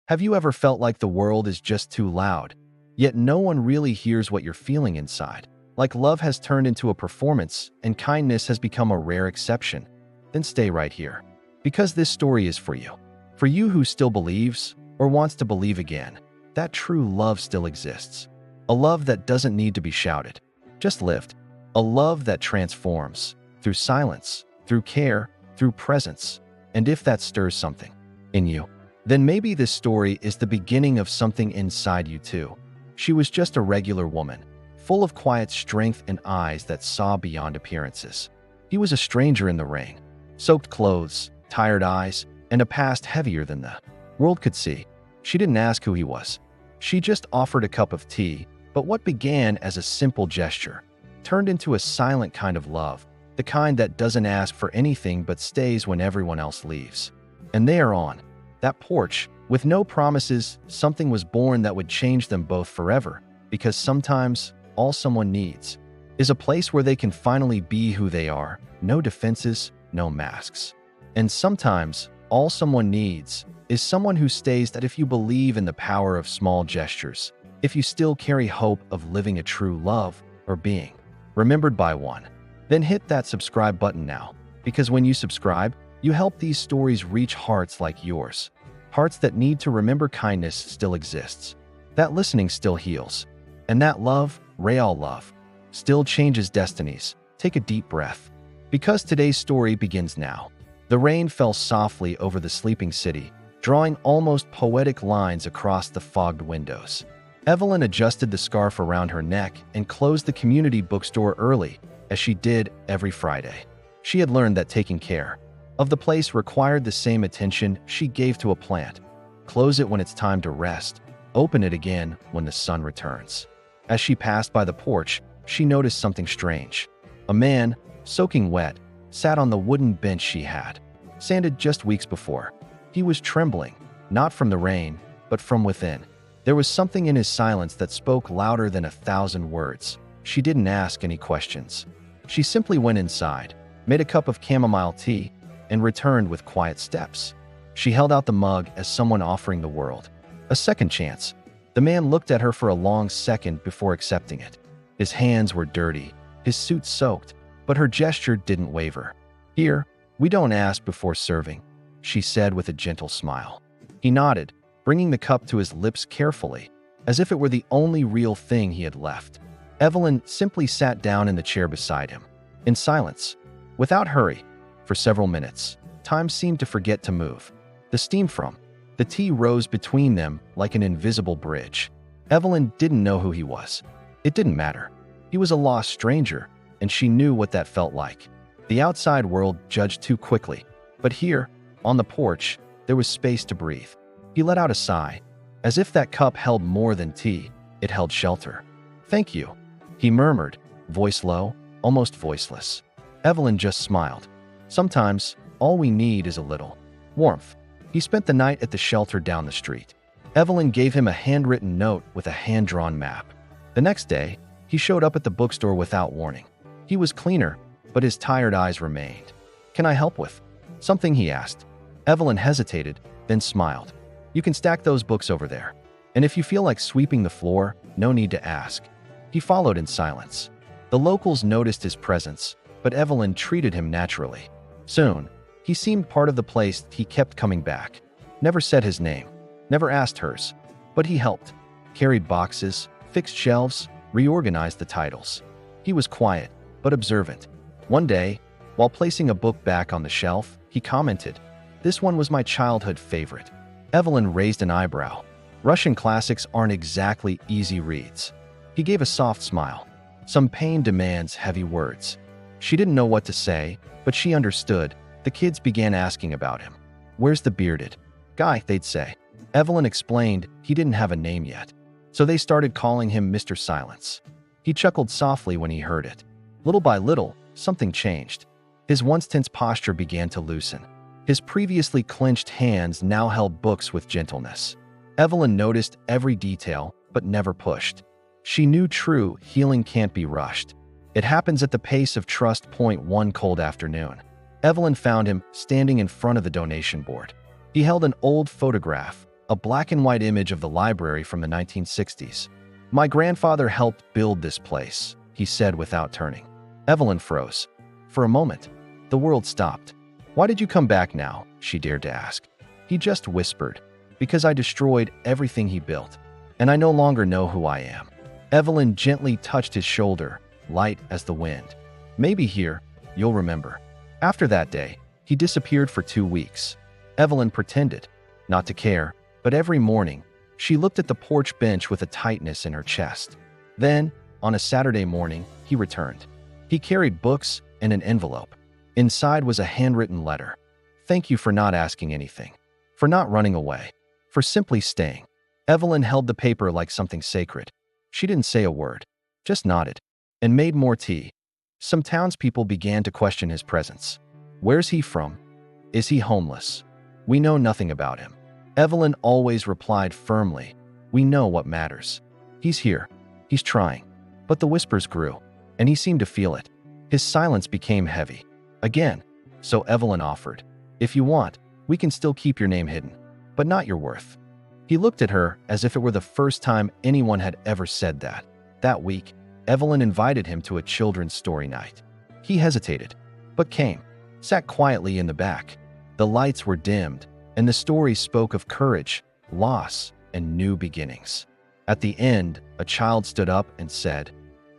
Have you ever felt like the world is just too loud, yet no one really hears what you're feeling inside? Like love has turned into a performance and kindness has become a rare exception? Then stay right here, because this story is for you. For you who still believes or wants to believe again that true love still exists. A love that doesn't need to be shouted, just lived. A love that transforms through silence, through care, through presence. And if that stirs something in you, then maybe this story is the beginning of something inside you too. She was just a regular woman, full of quiet strength and eyes that saw beyond appearances. He was a stranger in the rain, soaked clothes, tired eyes, and a past heavier than the world could see. She didn't ask who he was. She just offered a cup of tea, but what began as a simple gesture turned into a silent kind of love, the kind that doesn't ask for anything but stays when everyone else leaves. And there on that porch, with no promises, something was born that would change them both forever, because sometimes all someone needs is a place where they can finally be who they are, no defenses, no masks. And sometimes all someone needs is someone who stays, that if you believe in the power of small gestures, if you still carry hope of living a true love or being remembered by one, then hit that subscribe button now, because when you subscribe, you help these stories reach hearts like yours. Hearts that need to remember kindness still exists, that listening still heals, and that love, real love, still changes destinies. Take a deep breath, because today's story begins now. The rain fell softly over the sleeping city, drawing almost poetic lines across the fogged windows. Evelyn adjusted the scarf around her neck and closed the community bookstore early, as she did every Friday. She had learned that taking care of the place required the same attention she gave to a plant. Close it when it's time to rest, open it again when the sun returns. As she passed by the porch, she noticed something strange. A man, soaking wet, sat on the wooden bench she had sanded just weeks before. He was trembling, not from the rain, but from within. There was something in his silence that spoke louder than 1,000 words. She didn't ask any questions. She simply went inside, made a cup of chamomile tea, and returned with quiet steps. She held out the mug as someone offering the world a second chance. The man looked at her for a long second before accepting it. His hands were dirty, his suit soaked, but her gesture didn't waver. "Here, we don't ask before serving," she said with a gentle smile. He nodded, bringing the cup to his lips carefully, as if it were the only real thing he had left. Evelyn simply sat down in the chair beside him, in silence, without hurry. For several minutes, time seemed to forget to move. The steam from the tea rose between them like an invisible bridge. Evelyn didn't know who he was. It didn't matter. He was a lost stranger, and she knew what that felt like. The outside world judged too quickly, but here, on the porch, there was space to breathe. He let out a sigh, as if that cup held more than tea, it held shelter. "Thank you," he murmured, voice low, almost voiceless. Evelyn just smiled. Sometimes, all we need is a little warmth. He spent the night at the shelter down the street. Evelyn gave him a handwritten note with a hand-drawn map. The next day, he showed up at the bookstore without warning. He was cleaner, but his tired eyes remained. "Can I help with something?" he asked. Evelyn hesitated, then smiled. "You can stack those books over there. And if you feel like sweeping the floor, no need to ask." He followed in silence. The locals noticed his presence, but Evelyn treated him naturally. Soon, he seemed part of the place. He kept coming back. Never said his name, never asked hers, but he helped. Carried boxes, fixed shelves, reorganized the titles. He was quiet, but observant. One day, while placing a book back on the shelf, he commented, "This one was my childhood favorite." Evelyn raised an eyebrow. Russian classics aren't exactly easy reads. He gave a soft smile. Some pain demands heavy words. She didn't know what to say, but she understood. The kids began asking about him. "Where's the bearded guy?" they'd say. Evelyn explained he didn't have a name yet, so they started calling him Mr. Silence. He chuckled softly when he heard it. Little by little, something changed. His once tense posture began to loosen. His previously clenched hands now held books with gentleness. Evelyn noticed every detail, but never pushed. She knew true healing can't be rushed. It happens at the pace of trust. One cold afternoon, Evelyn found him standing in front of the donation board. He held an old photograph, a black and white image of the library from the 1960s. "My grandfather helped build this place," he said without turning. Evelyn froze. For a moment, the world stopped. "Why did you come back now?" she dared to ask. He just whispered, "Because I destroyed everything he built, and I no longer know who I am." Evelyn gently touched his shoulder, light as the wind. "Maybe here, you'll remember." After that day, he disappeared for 2 weeks. Evelyn pretended not to care, but every morning, she looked at the porch bench with a tightness in her chest. Then, on a Saturday morning, he returned. He carried books and an envelope. Inside was a handwritten letter. "Thank you for not asking anything, for not running away, for simply staying." Evelyn held the paper like something sacred. She didn't say a word, just nodded, and made more tea. Some townspeople began to question his presence. "Where's he from? Is he homeless? We know nothing about him." Evelyn always replied firmly, "We know what matters. He's here. He's trying." But the whispers grew, and he seemed to feel it. His silence became heavy. Again, so Evelyn offered, "If you want, we can still keep your name hidden, but not your worth." He looked at her as if it were the first time anyone had ever said that. That week, Evelyn invited him to a children's story night. He hesitated, but came, sat quietly in the back. The lights were dimmed, and the story spoke of courage, loss, and new beginnings. At the end, a child stood up and said,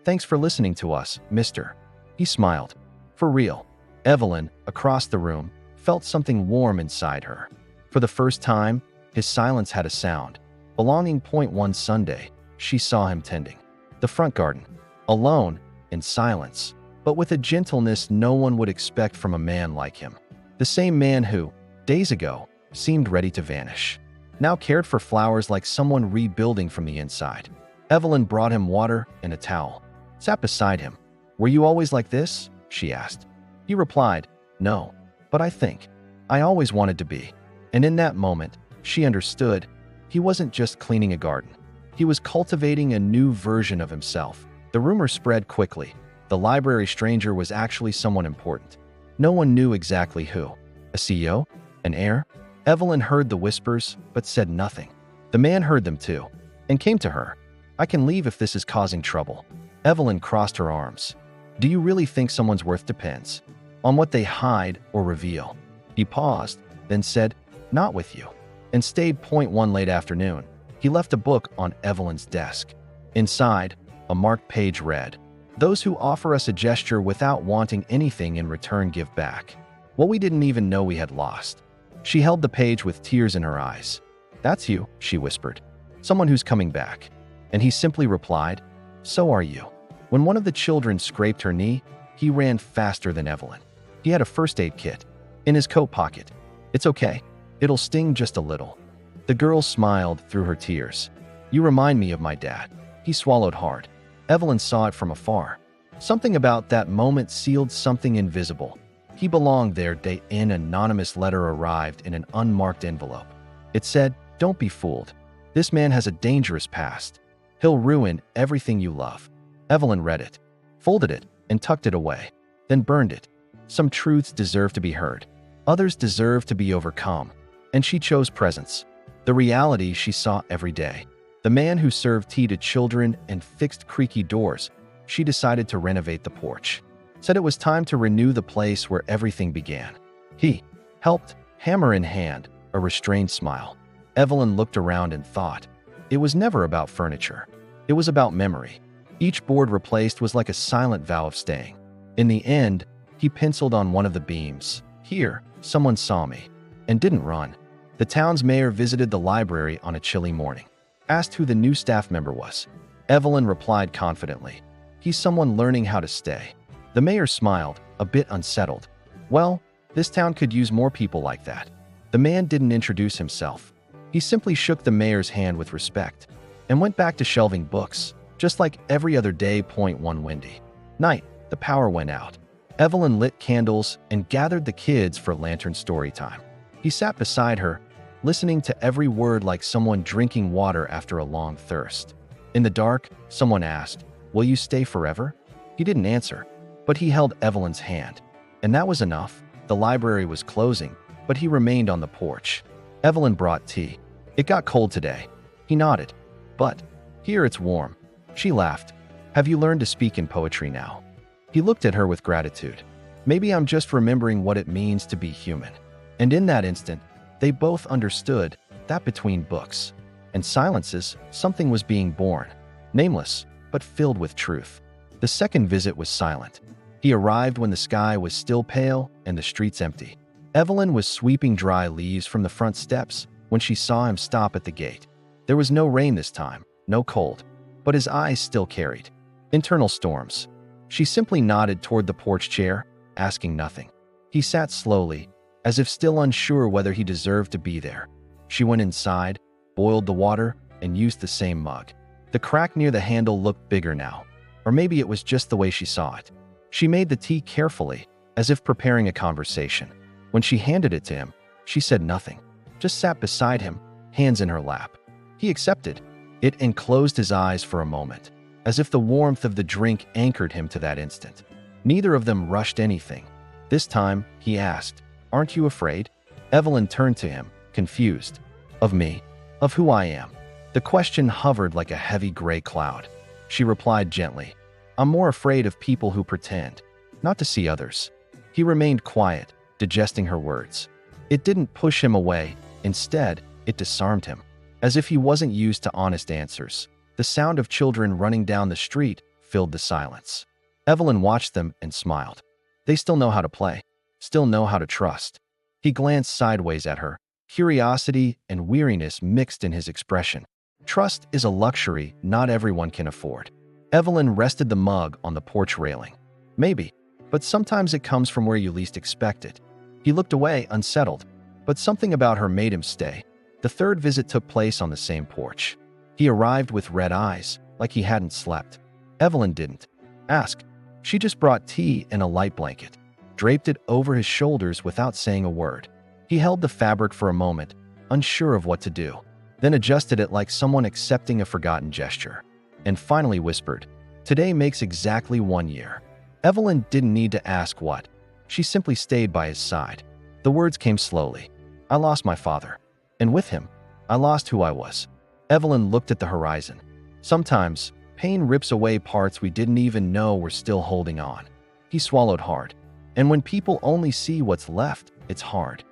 "Thanks for listening to us, mister." He smiled. For real. Evelyn, across the room, felt something warm inside her. For the first time, his silence had a sound. Belonging. One Sunday, she saw him tending the front garden, alone, in silence, but with a gentleness no one would expect from a man like him. The same man who, days ago, seemed ready to vanish, now cared for flowers like someone rebuilding from the inside. Evelyn brought him water and a towel, sat beside him. "Were you always like this?" she asked. He replied, "No, but I think I always wanted to be." And in that moment, she understood. He wasn't just cleaning a garden. He was cultivating a new version of himself. The rumor spread quickly. The library stranger was actually someone important. No one knew exactly who. A CEO? An heir? Evelyn heard the whispers, but said nothing. The man heard them too, and came to her. "I can leave if this is causing trouble." Evelyn crossed her arms. "Do you really think someone's worth depends on what they hide or reveal?" He paused, then said, "Not with you," and stayed. 1 Late afternoon, he left a book on Evelyn's desk. Inside, a marked page read, "Those who offer us a gesture without wanting anything in return give back what we didn't even know we had lost." She held the page with tears in her eyes. "That's you," she whispered. "Someone who's coming back." And he simply replied, "So are you." When one of the children scraped her knee, he ran faster than Evelyn. He had a first aid kit in his coat pocket. "It's okay. It'll sting just a little." The girl smiled through her tears. "You remind me of my dad." He swallowed hard. Evelyn saw it from afar. Something about that moment sealed something invisible. He belonged there. An anonymous letter arrived in an unmarked envelope. It said, "Don't be fooled. This man has a dangerous past. He'll ruin everything you love." Evelyn read it, folded it, and tucked it away, then burned it. Some truths deserve to be heard. Others deserve to be overcome. And she chose presence. The reality she saw every day. The man who served tea to children and fixed creaky doors. She decided to renovate the porch. Said it was time to renew the place where everything began. He helped, hammer in hand, a restrained smile. Evelyn looked around and thought. It was never about furniture. It was about memory. Each board replaced was like a silent vow of staying. In the end, he penciled on one of the beams, "Here, someone saw me," and didn't run. The town's mayor visited the library on a chilly morning. Asked who the new staff member was. Evelyn replied confidently, "He's someone learning how to stay." The mayor smiled, a bit unsettled. "Well, this town could use more people like that." The man didn't introduce himself. He simply shook the mayor's hand with respect and went back to shelving books. Just like every other day. One windy night, the power went out. Evelyn lit candles and gathered the kids for lantern story time. He sat beside her, listening to every word like someone drinking water after a long thirst. In the dark, someone asked, "Will you stay forever?" He didn't answer, but he held Evelyn's hand. And that was enough. The library was closing, but he remained on the porch. Evelyn brought tea. It got cold today. He nodded. But here it's warm. She laughed. Have you learned to speak in poetry now? He looked at her with gratitude. Maybe I'm just remembering what it means to be human. And in that instant, they both understood that between books and silences, something was being born, nameless, but filled with truth. The second visit was silent. He arrived when the sky was still pale and the streets empty. Evelyn was sweeping dry leaves from the front steps when she saw him stop at the gate. There was no rain this time, no cold, but his eyes still carried internal storms. She simply nodded toward the porch chair, asking nothing. He sat slowly, as if still unsure whether he deserved to be there. She went inside, boiled the water, and used the same mug. The crack near the handle looked bigger now, or maybe it was just the way she saw it. She made the tea carefully, as if preparing a conversation. When she handed it to him, she said nothing, just sat beside him, hands in her lap. He accepted it and closed his eyes for a moment, as if the warmth of the drink anchored him to that instant. Neither of them rushed anything. This time, he asked, "Aren't you afraid?" Evelyn turned to him, confused. Of me? Of who I am? The question hovered like a heavy gray cloud. She replied gently, "I'm more afraid of people who pretend not to see others." He remained quiet, digesting her words. It didn't push him away. Instead, it disarmed him. As if he wasn't used to honest answers, the sound of children running down the street filled the silence. Evelyn watched them and smiled. They still know how to play, still know how to trust. He glanced sideways at her, curiosity and weariness mixed in his expression. Trust is a luxury not everyone can afford. Evelyn rested the mug on the porch railing. Maybe, but sometimes it comes from where you least expect it. He looked away, unsettled, but something about her made him stay. The third visit took place on the same porch. He arrived with red eyes, like he hadn't slept. Evelyn didn't ask. She just brought tea and a light blanket, draped it over his shoulders without saying a word. He held the fabric for a moment, unsure of what to do, then adjusted it like someone accepting a forgotten gesture, and finally whispered, "Today makes exactly 1 year." Evelyn didn't need to ask what. She simply stayed by his side. The words came slowly. "I lost my father, and with him, I lost who I was." Evelyn looked at the horizon. Sometimes, pain rips away parts we didn't even know were still holding on. He swallowed hard. And when people only see what's left, it's hard.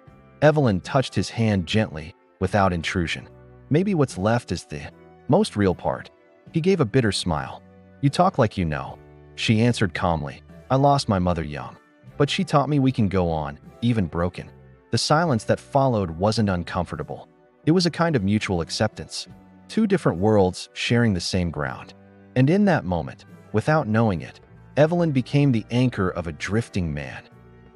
Evelyn touched his hand gently, without intrusion. "Maybe what's left is the most real part." He gave a bitter smile. "You talk like you know." She answered calmly, "I lost my mother young, but she taught me we can go on, even broken." The silence that followed wasn't uncomfortable. It was a kind of mutual acceptance. Two different worlds sharing the same ground. And in that moment, without knowing it, Evelyn became the anchor of a drifting man.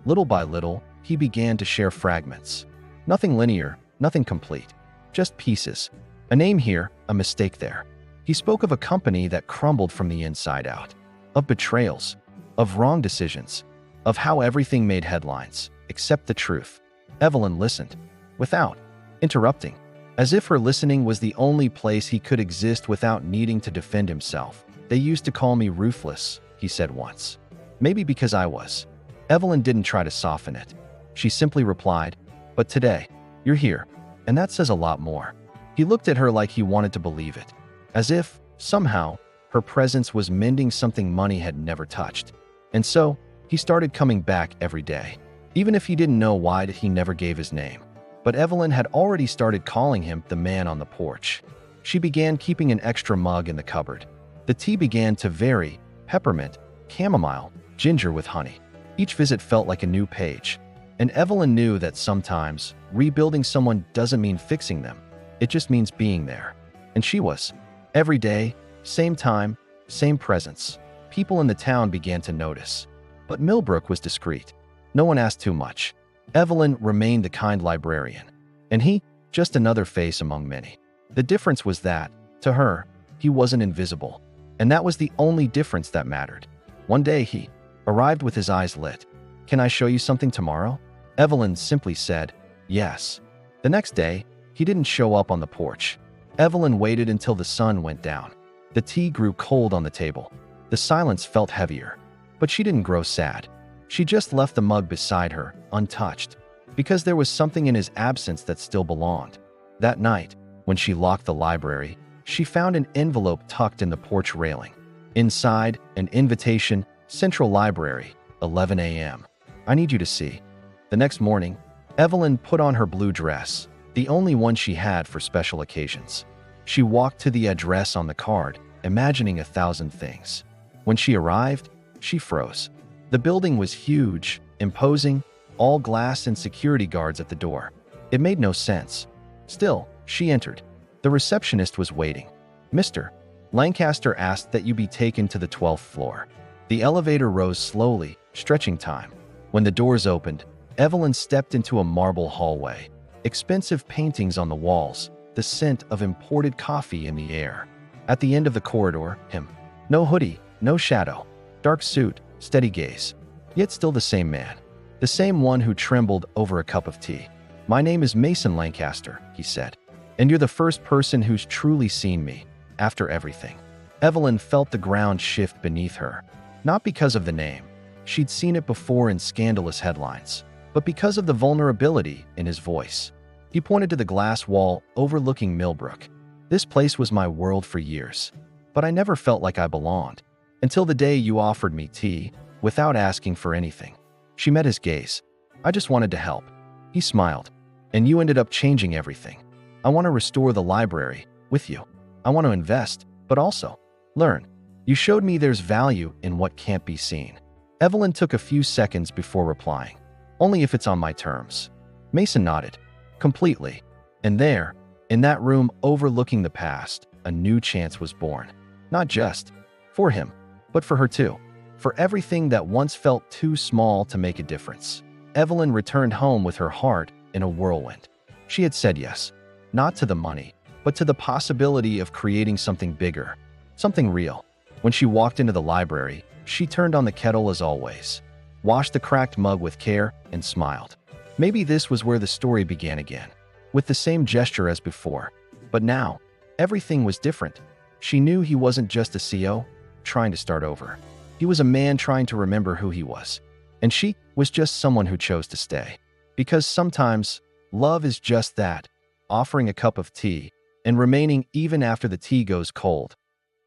Little by little, he began to share fragments. Nothing linear, nothing complete, just pieces. A name here, a mistake there. He spoke of a company that crumbled from the inside out, of betrayals, of wrong decisions, of how everything made headlines, except the truth. Evelyn listened, without interrupting, as if her listening was the only place he could exist without needing to defend himself. "They used to call me ruthless," he said once. "Maybe because I was." Evelyn didn't try to soften it. She simply replied, "But today, you're here, and that says a lot more." He looked at her like he wanted to believe it, as if, somehow, her presence was mending something money had never touched. And so, he started coming back every day. Even if he didn't know why, he never gave his name. But Evelyn had already started calling him the man on the porch. She began keeping an extra mug in the cupboard. The tea began to vary: peppermint, chamomile, ginger with honey. Each visit felt like a new page. And Evelyn knew that sometimes, rebuilding someone doesn't mean fixing them. It just means being there. And she was. Every day, same time, same presence. People in the town began to notice. But Millbrook was discreet. No one asked too much. Evelyn remained the kind librarian, and he, just another face among many. The difference was that, to her, he wasn't invisible, and that was the only difference that mattered. One day he arrived with his eyes lit. "Can I show you something tomorrow?" Evelyn simply said, "Yes." The next day, he didn't show up on the porch. Evelyn waited until the sun went down. The tea grew cold on the table. The silence felt heavier, but she didn't grow sad. She just left the mug beside her, untouched, because there was something in his absence that still belonged. That night, When she locked the library, she found an envelope tucked in the porch railing. Inside, an invitation, Central Library, 11 a.m. I need you to see. The next morning, Evelyn put on her blue dress, the only one she had for special occasions. She walked to the address on the card, imagining 1,000 things. When she arrived, she froze. The building was huge, imposing, all glass and security guards at the door. It made no sense. Still, she entered. The receptionist was waiting. "Mr. Lancaster asked that you be taken to the 12th floor." The elevator rose slowly, stretching time. When the doors opened, Evelyn stepped into a marble hallway. Expensive paintings on the walls, the scent of imported coffee in the air. At the end of the corridor, him. No hoodie, no shadow. Dark suit, steady gaze. Yet still the same man. The same one who trembled over a cup of tea. "My name is Mason Lancaster," he said. "And you're the first person who's truly seen me, after everything." Evelyn felt the ground shift beneath her. Not because of the name. She'd seen it before in scandalous headlines. But because of the vulnerability in his voice. He pointed to the glass wall overlooking Millbrook. "This place was my world for years. But I never felt like I belonged. Until the day you offered me tea, without asking for anything." She met his gaze. "I just wanted to help." He smiled. "And you ended up changing everything. I want to restore the library, with you. I want to invest, but also learn. You showed me there's value in what can't be seen." Evelyn took a few seconds before replying. "Only if it's on my terms." Mason nodded. "Completely." And there, in that room overlooking the past, a new chance was born. Not just for him, but for her too. For everything that once felt too small to make a difference. Evelyn returned home with her heart in a whirlwind. She had said yes, not to the money, but to the possibility of creating something bigger, something real. When she walked into the library, she turned on the kettle as always, washed the cracked mug with care, and smiled. Maybe this was where the story began again, with the same gesture as before. But now, everything was different. She knew he wasn't just a CO trying to start over. He was a man trying to remember who he was. And she was just someone who chose to stay. Because sometimes, love is just that, offering a cup of tea and remaining even after the tea goes cold.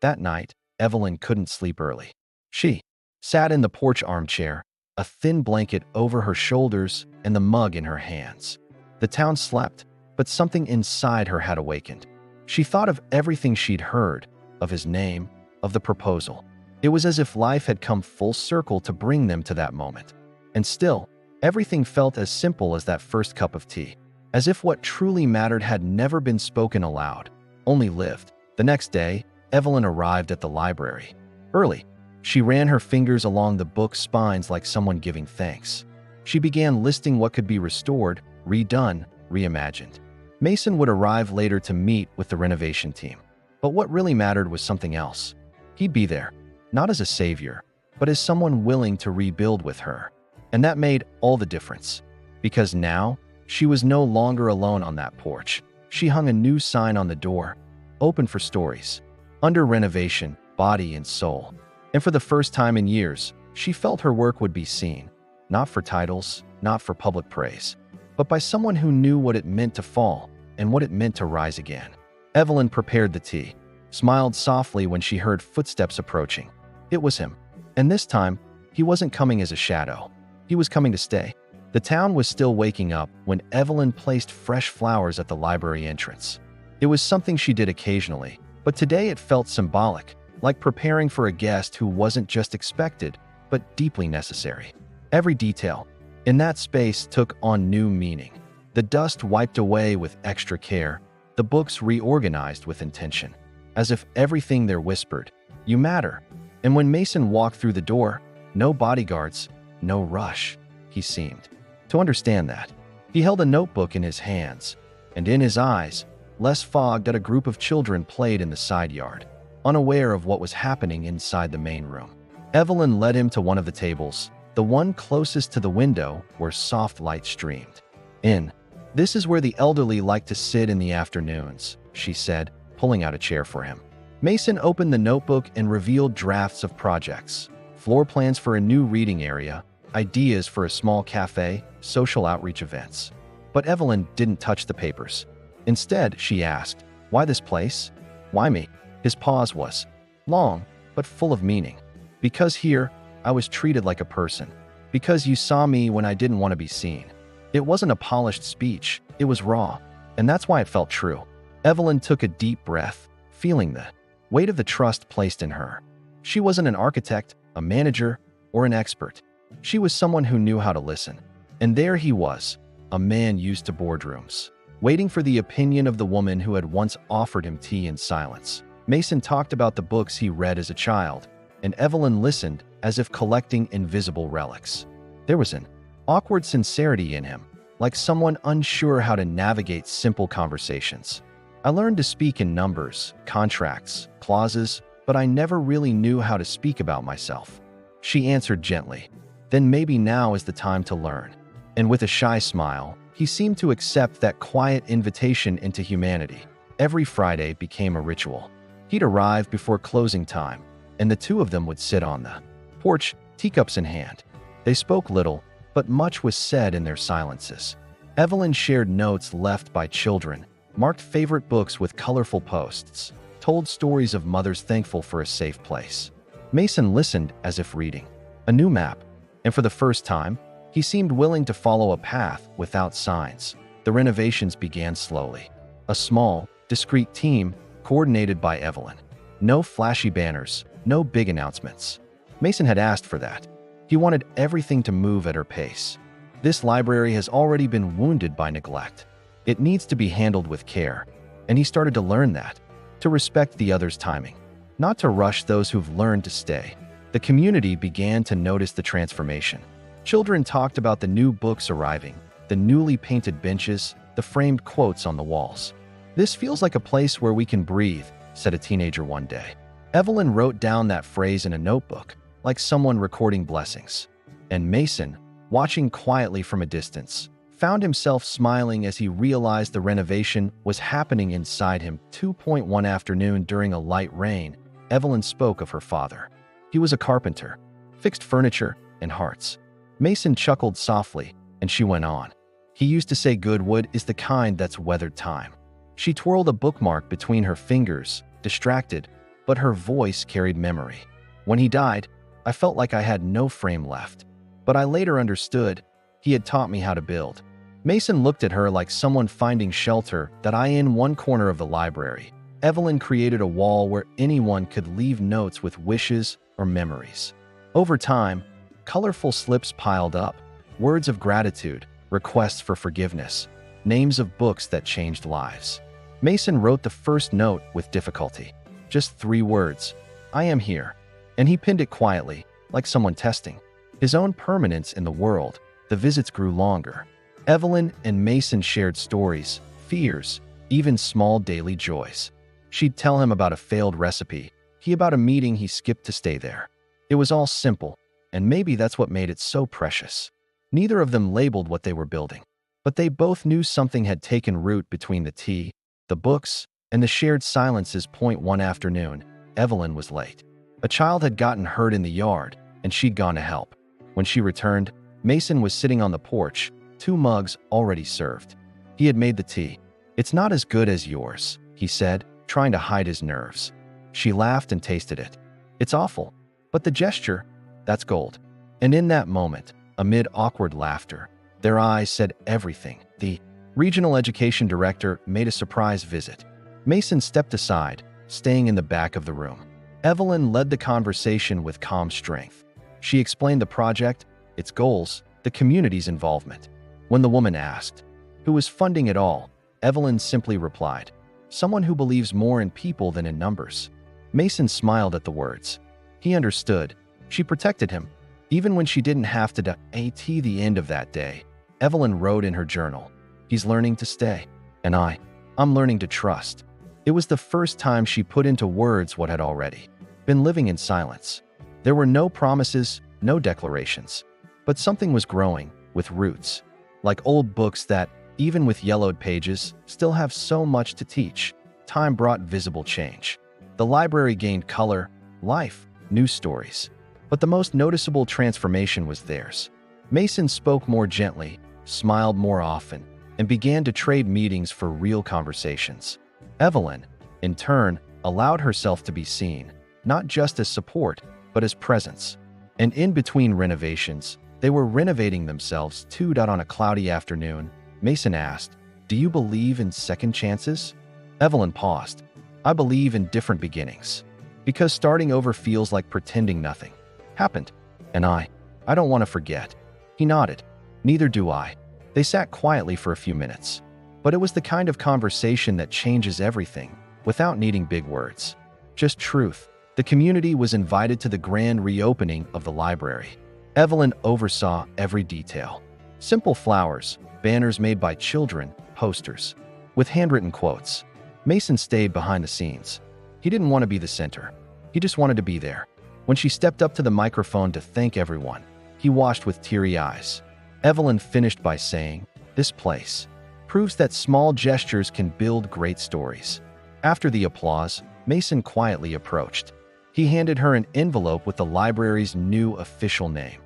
That night, Evelyn couldn't sleep early. She sat in the porch armchair, a thin blanket over her shoulders and the mug in her hands. The town slept, but something inside her had awakened. She thought of everything she'd heard, of his name, of the proposal. It was as if life had come full circle to bring them to that moment. And still, everything felt as simple as that first cup of tea. As if what truly mattered had never been spoken aloud, only lived. The next day, Evelyn arrived at the library. Early, she ran her fingers along the book spines like someone giving thanks. She began listing what could be restored, redone, reimagined. Mason would arrive later to meet with the renovation team. But what really mattered was something else. He'd be there, not as a savior, but as someone willing to rebuild with her. And that made all the difference. Because now, she was no longer alone on that porch. She hung a new sign on the door, open for stories. Under renovation, body and soul. And for the first time in years, she felt her work would be seen. Not for titles, not for public praise, but by someone who knew what it meant to fall and what it meant to rise again. Evelyn prepared the tea, smiled softly when she heard footsteps approaching. It was him. And this time, he wasn't coming as a shadow. He was coming to stay. The town was still waking up when Evelyn placed fresh flowers at the library entrance. It was something she did occasionally, but today it felt symbolic, like preparing for a guest who wasn't just expected, but deeply necessary. Every detail in that space took on new meaning. The dust wiped away with extra care, the books reorganized with intention, as if everything there whispered, "You matter." And when Mason walked through the door, no bodyguards, no rush, he seemed to understand that. He held a notebook in his hands, and in his eyes, less fog that a group of children played in the side yard, unaware of what was happening inside the main room. Evelyn led him to one of the tables, the one closest to the window where soft light streamed in. "This is where the elderly like to sit in the afternoons," she said, pulling out a chair for him. Mason opened the notebook and revealed drafts of projects, floor plans for a new reading area, ideas for a small cafe, social outreach events. But Evelyn didn't touch the papers. Instead, she asked, Why this place? Why me? His pause was long, but full of meaning. Because here, I was treated like a person. Because you saw me when I didn't want to be seen. It wasn't a polished speech, it was raw. And that's why it felt true. Evelyn took a deep breath, feeling the weight of the trust placed in her. She wasn't an architect, a manager, or an expert. She was someone who knew how to listen. And there he was, a man used to boardrooms, waiting for the opinion of the woman who had once offered him tea in silence. Mason talked about the books he read as a child, and Evelyn listened as if collecting invisible relics. There was an awkward sincerity in him, like someone unsure how to navigate simple conversations. I learned to speak in numbers, contracts, clauses, but I never really knew how to speak about myself. She answered gently, then maybe now is the time to learn. And with a shy smile, he seemed to accept that quiet invitation into humanity. Every Friday became a ritual. He'd arrive before closing time, and the two of them would sit on the porch, teacups in hand. They spoke little, but much was said in their silences. Evelyn shared notes left by children, marked favorite books with colorful posts, told stories of mothers thankful for a safe place. Mason listened as if reading a new map, and for the first time, he seemed willing to follow a path without signs. The renovations began slowly. A small, discreet team coordinated by Evelyn. No flashy banners, no big announcements. Mason had asked for that. He wanted everything to move at her pace. This library has already been wounded by neglect. It needs to be handled with care, and he started to learn that, to respect the other's timing, not to rush those who've learned to stay. The community began to notice the transformation. Children talked about the new books arriving, the newly painted benches, the framed quotes on the walls. "This feels like a place where we can breathe," said a teenager one day. Evelyn wrote down that phrase in a notebook, like someone recording blessings. And Mason, watching quietly from a distance, found himself smiling as he realized the renovation was happening inside him. 2:1 afternoon during a light rain, Evelyn spoke of her father. He was a carpenter, fixed furniture and hearts. Mason chuckled softly, and she went on. He used to say good wood is the kind that's weathered time. She twirled a bookmark between her fingers, distracted, but her voice carried memory. When he died, I felt like I had no frame left. But I later understood he had taught me how to build. Mason looked at her like someone finding shelter that I in one corner of the library. Evelyn created a wall where anyone could leave notes with wishes or memories. Over time, colorful slips piled up, words of gratitude, requests for forgiveness, names of books that changed lives. Mason wrote the first note with difficulty. Just 3 words, "I am here," and he pinned it quietly, like someone testing his own permanence in the world. The visits grew longer. Evelyn and Mason shared stories, fears, even small daily joys. She'd tell him about a failed recipe, he about a meeting he skipped to stay there. It was all simple, and maybe that's what made it so precious. Neither of them labeled what they were building, but they both knew something had taken root between the tea, the books, and the shared silences. One afternoon, Evelyn was late. A child had gotten hurt in the yard, and she'd gone to help. When she returned, Mason was sitting on the porch, 2 mugs already served. He had made the tea. "It's not as good as yours," he said, trying to hide his nerves. She laughed and tasted it. "It's awful. But the gesture, that's gold." And in that moment, amid awkward laughter, their eyes said everything. The regional education director made a surprise visit. Mason stepped aside, staying in the back of the room. Evelyn led the conversation with calm strength. She explained the project, its goals, the community's involvement. When the woman asked, "Who is funding it all?" Evelyn simply replied, "Someone who believes more in people than in numbers." Mason smiled at the words. He understood. She protected him. Even when she didn't have to the end of that day, Evelyn wrote in her journal, "He's learning to stay. And I'm learning to trust." It was the first time she put into words what had already been living in silence. There were no promises, no declarations. But something was growing, with roots. Like old books that, even with yellowed pages, still have so much to teach. Time brought visible change. The library gained color, life, new stories. But the most noticeable transformation was theirs. Mason spoke more gently, smiled more often, and began to trade meetings for real conversations. Evelyn, in turn, allowed herself to be seen, not just as support, but as presence. And in between renovations, they were renovating themselves too. On a cloudy afternoon, Mason asked, "Do you believe in second chances?" Evelyn paused. "I believe in different beginnings. Because starting over feels like pretending nothing happened. And I don't want to forget." He nodded. "Neither do I." They sat quietly for a few minutes. But it was the kind of conversation that changes everything, without needing big words. Just truth. The community was invited to the grand reopening of the library. Evelyn oversaw every detail. Simple flowers, banners made by children, posters, with handwritten quotes. Mason stayed behind the scenes. He didn't want to be the center. He just wanted to be there. When she stepped up to the microphone to thank everyone, he watched with teary eyes. Evelyn finished by saying, "This place proves that small gestures can build great stories." After the applause, Mason quietly approached. He handed her an envelope with the library's new official name,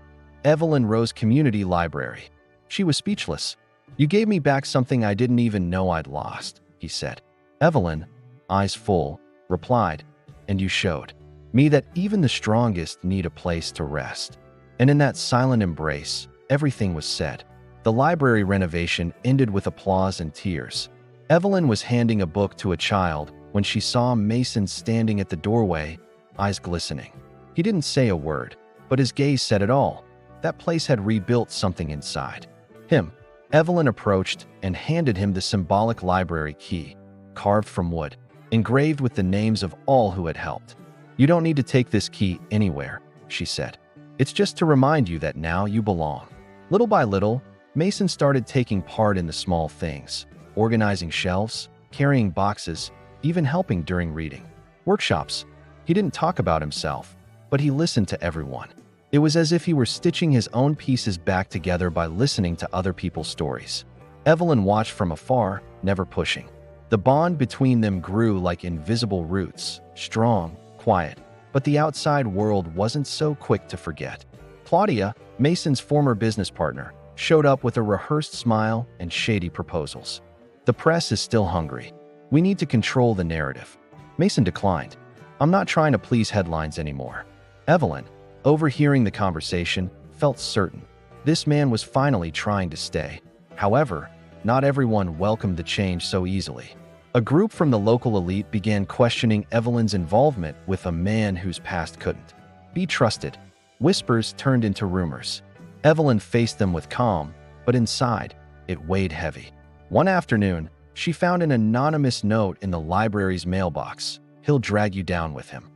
Evelyn Rose Community Library. She was speechless. "You gave me back something I didn't even know I'd lost," he said. Evelyn, eyes full, replied, "And you showed me that even the strongest need a place to rest." And in that silent embrace, everything was said. The library renovation ended with applause and tears. Evelyn was handing a book to a child when she saw Mason standing at the doorway, eyes glistening. He didn't say a word, but his gaze said it all. That place had rebuilt something inside him. Evelyn approached and handed him the symbolic library key, carved from wood, engraved with the names of all who had helped. "You don't need to take this key anywhere," she said. "It's just to remind you that now you belong." Little by little, Mason started taking part in the small things, organizing shelves, carrying boxes, even helping during reading workshops. He didn't talk about himself, but he listened to everyone. It was as if he were stitching his own pieces back together by listening to other people's stories. Evelyn watched from afar, never pushing. The bond between them grew like invisible roots, strong, quiet, but the outside world wasn't so quick to forget. Claudia, Mason's former business partner, showed up with a rehearsed smile and shady proposals. "The press is still hungry. We need to control the narrative." Mason declined. "I'm not trying to please headlines anymore." Evelyn, overhearing the conversation, felt certain. This man was finally trying to stay. However, not everyone welcomed the change so easily. A group from the local elite began questioning Evelyn's involvement with a man whose past couldn't be trusted. Whispers turned into rumors. Evelyn faced them with calm, but inside, it weighed heavy. One afternoon, she found an anonymous note in the library's mailbox. "He'll drag you down with him."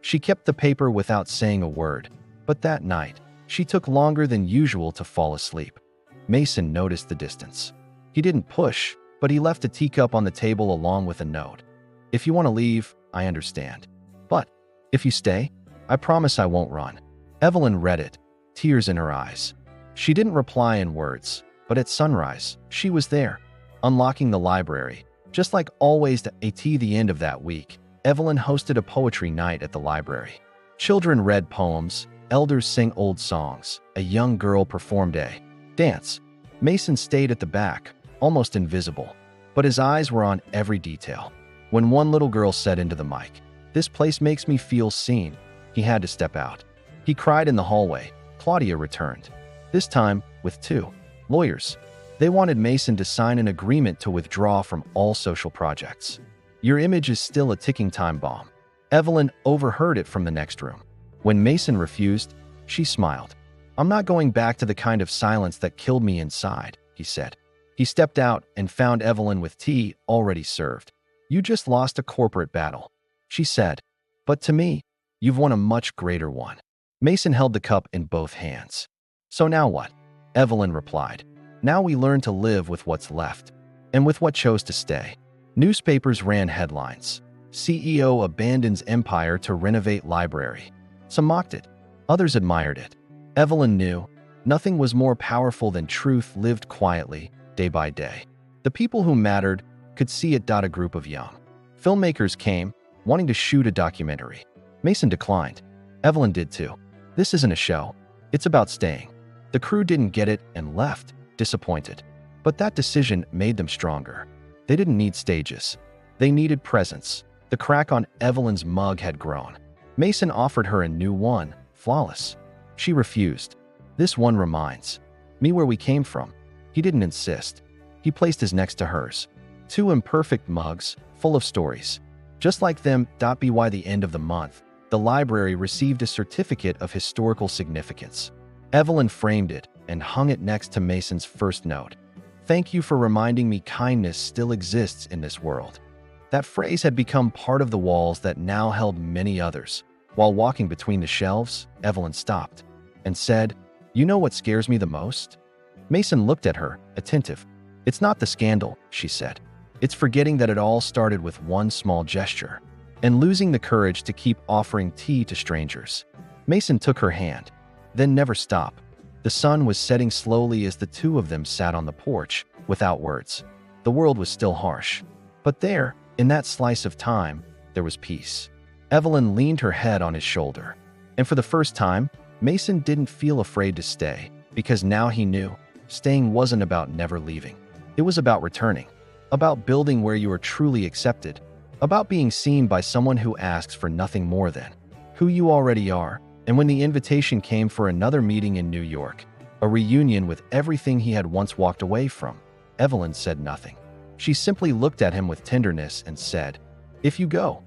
She kept the paper without saying a word, but that night, she took longer than usual to fall asleep. Mason noticed the distance. He didn't push, but he left a teacup on the table along with a note. "If you want to leave, I understand. But if you stay, I promise I won't run." Evelyn read it, tears in her eyes. She didn't reply in words, but at sunrise, she was there, unlocking the library. Just like always at the end of that week, Evelyn hosted a poetry night at the library. Children read poems, elders sang old songs, a young girl performed a dance. Mason stayed at the back, almost invisible, but his eyes were on every detail. When one little girl said into the mic, "This place makes me feel seen," he had to step out. He cried in the hallway. Claudia returned, this time with two lawyers. They wanted Mason to sign an agreement to withdraw from all social projects. "Your image is still a ticking time bomb." Evelyn overheard it from the next room. When Mason refused, she smiled. "I'm not going back to the kind of silence that killed me inside," he said. He stepped out and found Evelyn with tea already served. "You just lost a corporate battle," she said. "But to me, you've won a much greater one." Mason held the cup in both hands. "So now what?" Evelyn replied. "Now we learn to live with what's left, and with what chose to stay." Newspapers ran headlines. "CEO abandons empire to renovate library." Some mocked it. Others admired it. Evelyn knew nothing was more powerful than truth lived quietly, day by day. The people who mattered could see it. A group of young filmmakers came, wanting to shoot a documentary. Mason declined. Evelyn did too. "This isn't a show. It's about staying." The crew didn't get it and left, disappointed. But that decision made them stronger. They didn't need stages. They needed presents. The crack on Evelyn's mug had grown. Mason offered her a new one, flawless. She refused. This one reminds me where we came from. He didn't insist. He placed his next to hers. Two imperfect mugs, full of stories. Just like them. By the end of the month, the library received a certificate of historical significance. Evelyn framed it and hung it next to Mason's first note. "Thank you for reminding me kindness still exists in this world." That phrase had become part of the walls that now held many others. While walking between the shelves, Evelyn stopped and said, "You know what scares me the most?" Mason looked at her, attentive. "It's not the scandal," she said. "It's forgetting that it all started with one small gesture and losing the courage to keep offering tea to strangers." Mason took her hand. "Then never stop." The sun was setting slowly as the two of them sat on the porch, without words. The world was still harsh. But there, in that slice of time, there was peace. Evelyn leaned her head on his shoulder. And for the first time, Mason didn't feel afraid to stay, because now he knew staying wasn't about never leaving. It was about returning, about building where you are truly accepted, about being seen by someone who asks for nothing more than who you already are. And when the invitation came for another meeting in New York, a reunion with everything he had once walked away from, Evelyn said nothing. She simply looked at him with tenderness and said, "If you go,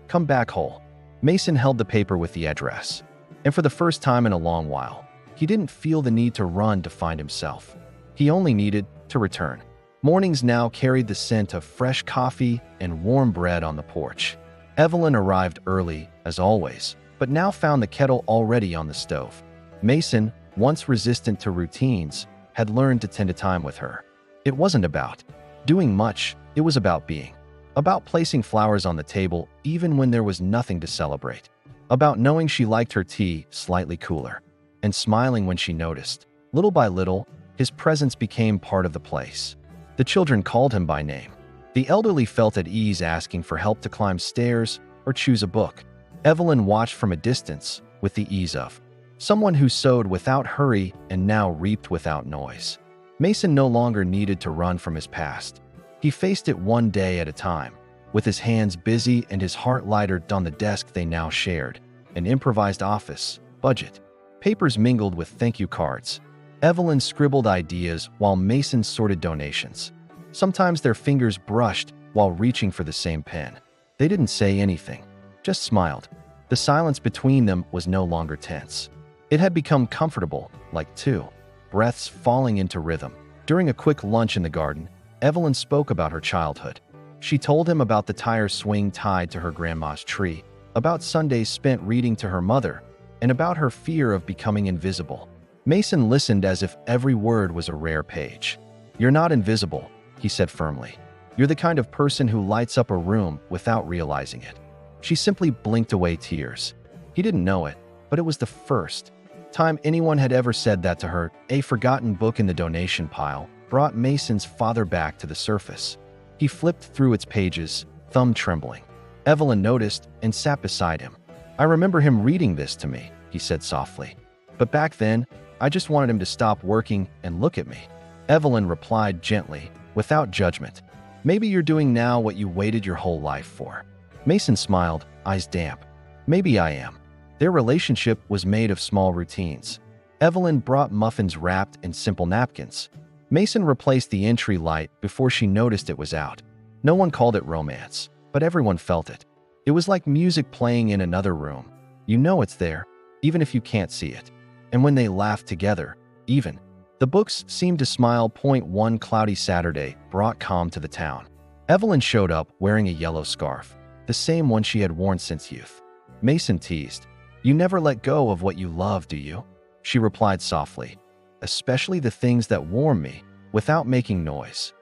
come back whole." Mason held the paper with the address, and for the first time in a long while, he didn't feel the need to run to find himself. He only needed to return. Mornings now carried the scent of fresh coffee and warm bread on the porch. Evelyn arrived early, as always, but now found the kettle already on the stove. Mason, once resistant to routines, had learned to tend to time with her. It wasn't about doing much, it was about being. About placing flowers on the table even when there was nothing to celebrate. About knowing she liked her tea slightly cooler, and smiling when she noticed. Little by little, his presence became part of the place. The children called him by name. The elderly felt at ease asking for help to climb stairs or choose a book. Evelyn watched from a distance with the ease of someone who sowed without hurry and now reaped without noise. Mason no longer needed to run from his past. He faced it one day at a time, with his hands busy and his heart lighter on the desk they now shared, an improvised office, budget. Papers mingled with thank you cards. Evelyn scribbled ideas while Mason sorted donations. Sometimes their fingers brushed while reaching for the same pen. They didn't say anything, just smiled. The silence between them was no longer tense. It had become comfortable, like two breaths falling into rhythm. During a quick lunch in the garden, Evelyn spoke about her childhood. She told him about the tire swing tied to her grandma's tree, about Sundays spent reading to her mother, and about her fear of becoming invisible. Mason listened as if every word was a rare page. "You're not invisible," he said firmly. "You're the kind of person who lights up a room without realizing it." She simply blinked away tears. He didn't know it, but it was the first time anyone had ever said that to her. A forgotten book in the donation pile brought Mason's father back to the surface. He flipped through its pages, thumb trembling. Evelyn noticed and sat beside him. "I remember him reading this to me," he said softly. "But back then, I just wanted him to stop working and look at me." Evelyn replied gently, without judgment. "Maybe you're doing now what you waited your whole life for." Mason smiled, eyes damp. "Maybe I am." Their relationship was made of small routines. Evelyn brought muffins wrapped in simple napkins. Mason replaced the entry light before she noticed it was out. No one called it romance, but everyone felt it. It was like music playing in another room. You know it's there, even if you can't see it. And when they laughed together, even the books seemed to smile. One cloudy Saturday brought calm to the town. Evelyn showed up wearing a yellow scarf, the same one she had worn since youth. Mason teased, "You never let go of what you love, do you?" She replied softly, "Especially the things that warm me," without making noise.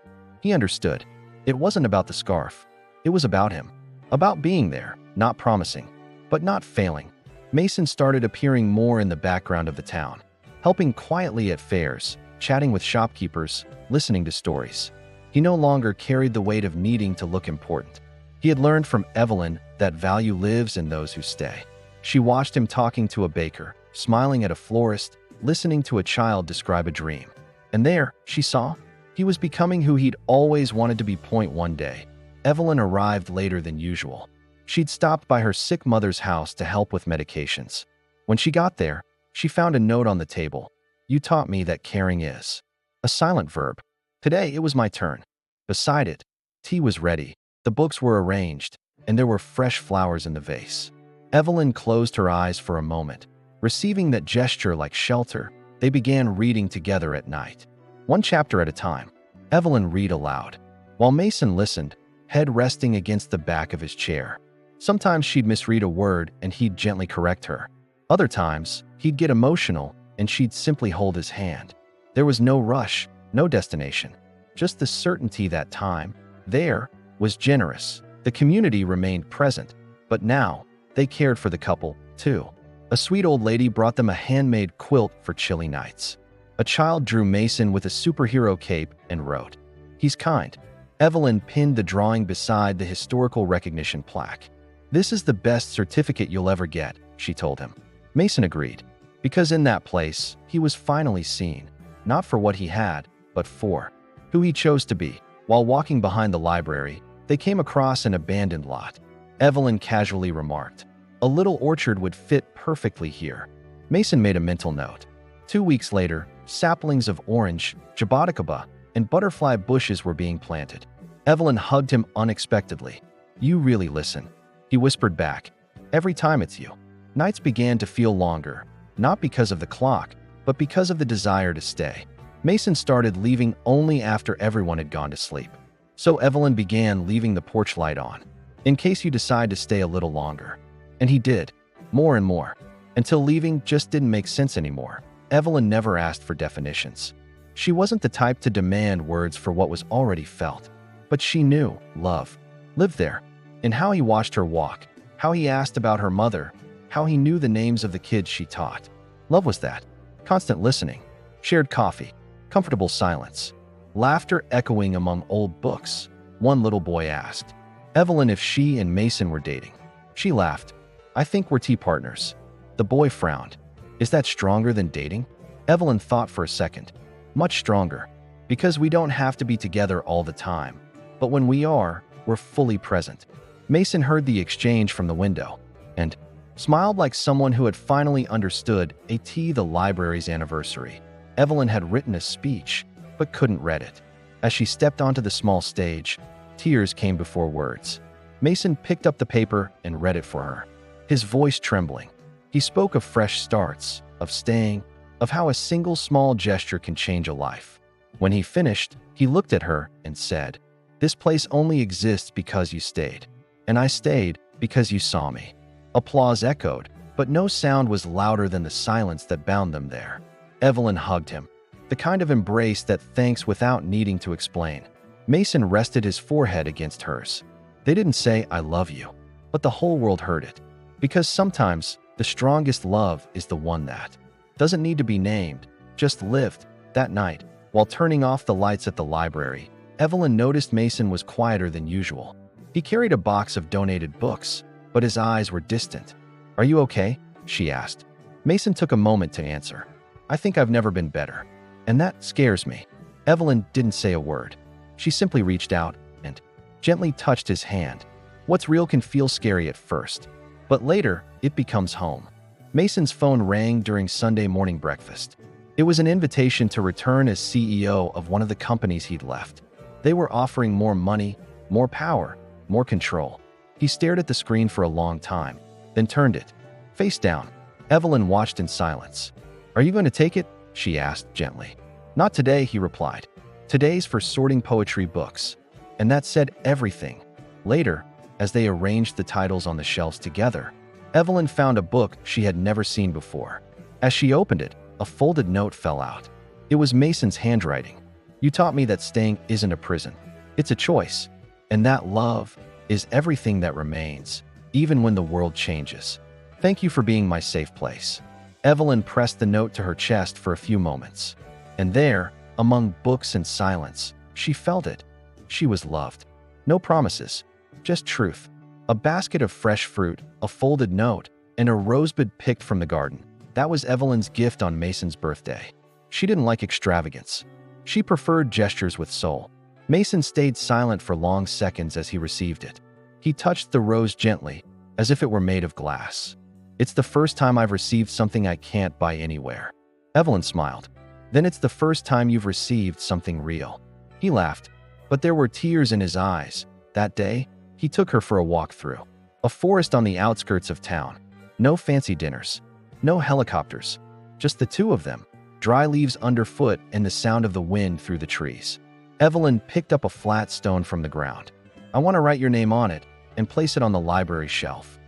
He understood. It wasn't about the scarf. It was about him. About being there, not promising, but not failing. Mason started appearing more in the background of the town, helping quietly at fairs, chatting with shopkeepers, listening to stories. He no longer carried the weight of needing to look important. He had learned from Evelyn that value lives in those who stay. She watched him talking to a baker, smiling at a florist, listening to a child describe a dream. And there, she saw, he was becoming who he'd always wanted to be. One day, Evelyn arrived later than usual. She'd stopped by her sick mother's house to help with medications. When she got there, she found a note on the table. "You taught me that caring is a silent verb. Today it was my turn." Beside it, tea was ready, the books were arranged, and there were fresh flowers in the vase. Evelyn closed her eyes for a moment. Receiving that gesture like shelter, they began reading together at night. One chapter at a time. Evelyn read aloud, while Mason listened, head resting against the back of his chair. Sometimes she'd misread a word and he'd gently correct her. Other times, he'd get emotional and she'd simply hold his hand. There was no rush, no destination, just the certainty that time, there, was generous. The community remained present, but now, they cared for the couple, too. A sweet old lady brought them a handmade quilt for chilly nights. A child drew Mason with a superhero cape and wrote, "He's kind." Evelyn pinned the drawing beside the historical recognition plaque. "This is the best certificate you'll ever get," she told him. Mason agreed, because in that place, he was finally seen, not for what he had, but for who he chose to be. While walking behind the library, they came across an abandoned lot. Evelyn casually remarked, "A little orchard would fit perfectly here." Mason made a mental note. 2 weeks later, saplings of orange, jaboticaba, and butterfly bushes were being planted. Evelyn hugged him unexpectedly. "You really listen," he whispered back. "Every time it's you." Nights began to feel longer, not because of the clock, but because of the desire to stay. Mason started leaving only after everyone had gone to sleep. So Evelyn began leaving the porch light on, in case you decide to stay a little longer. And he did, more and more, until leaving just didn't make sense anymore. Evelyn never asked for definitions. She wasn't the type to demand words for what was already felt. But she knew love lived there, in how he watched her walk, how he asked about her mother, how he knew the names of the kids she taught. Love was that. Constant listening, shared coffee, comfortable silence, laughter echoing among old books. One little boy asked Evelyn if she and Mason were dating. She laughed. "I think we're tea partners." The boy frowned. "Is that stronger than dating?" Evelyn thought for a second. "Much stronger, because we don't have to be together all the time. But when we are, we're fully present." Mason heard the exchange from the window and smiled like someone who had finally understood the library's anniversary. Evelyn had written a speech, but couldn't read it. As she stepped onto the small stage, tears came before words. Mason picked up the paper and read it for her, his voice trembling. He spoke of fresh starts, of staying, of how a single small gesture can change a life. When he finished, he looked at her and said, "This place only exists because you stayed. And I stayed because you saw me." Applause echoed, but no sound was louder than the silence that bound them there. Evelyn hugged him, the kind of embrace that thanks without needing to explain. Mason rested his forehead against hers. They didn't say, "I love you," but the whole world heard it. Because sometimes, the strongest love is the one that doesn't need to be named, just lived. That night, while turning off the lights at the library, Evelyn noticed Mason was quieter than usual. He carried a box of donated books, but his eyes were distant. "Are you okay?" she asked. Mason took a moment to answer. "I think I've never been better. And that scares me." Evelyn didn't say a word. She simply reached out and gently touched his hand. What's real can feel scary at first, but later, it becomes home. Mason's phone rang during Sunday morning breakfast. It was an invitation to return as CEO of one of the companies he'd left. They were offering more money, more power, more control. He stared at the screen for a long time, then turned it, face down. Evelyn watched in silence. "Are you going to take it?" she asked gently. "Not today," he replied. "Today's for sorting poetry books." And that said everything. Later, as they arranged the titles on the shelves together, Evelyn found a book she had never seen before. As she opened it, a folded note fell out. It was Mason's handwriting. "You taught me that staying isn't a prison. It's a choice. And that love is everything that remains, even when the world changes. Thank you for being my safe place." Evelyn pressed the note to her chest for a few moments. And there, among books and silence, she felt it. She was loved. No promises, just truth. A basket of fresh fruit, a folded note, and a rosebud picked from the garden. That was Evelyn's gift on Mason's birthday. She didn't like extravagance. She preferred gestures with soul. Mason stayed silent for long seconds as he received it. He touched the rose gently, as if it were made of glass. "It's the first time I've received something I can't buy anywhere." Evelyn smiled. "Then it's the first time you've received something real." He laughed, but there were tears in his eyes. That day, he took her for a walk through a forest on the outskirts of town. No fancy dinners, no helicopters, just the two of them, dry leaves underfoot and the sound of the wind through the trees. Evelyn picked up a flat stone from the ground. "I want to write your name on it and place it on the library shelf."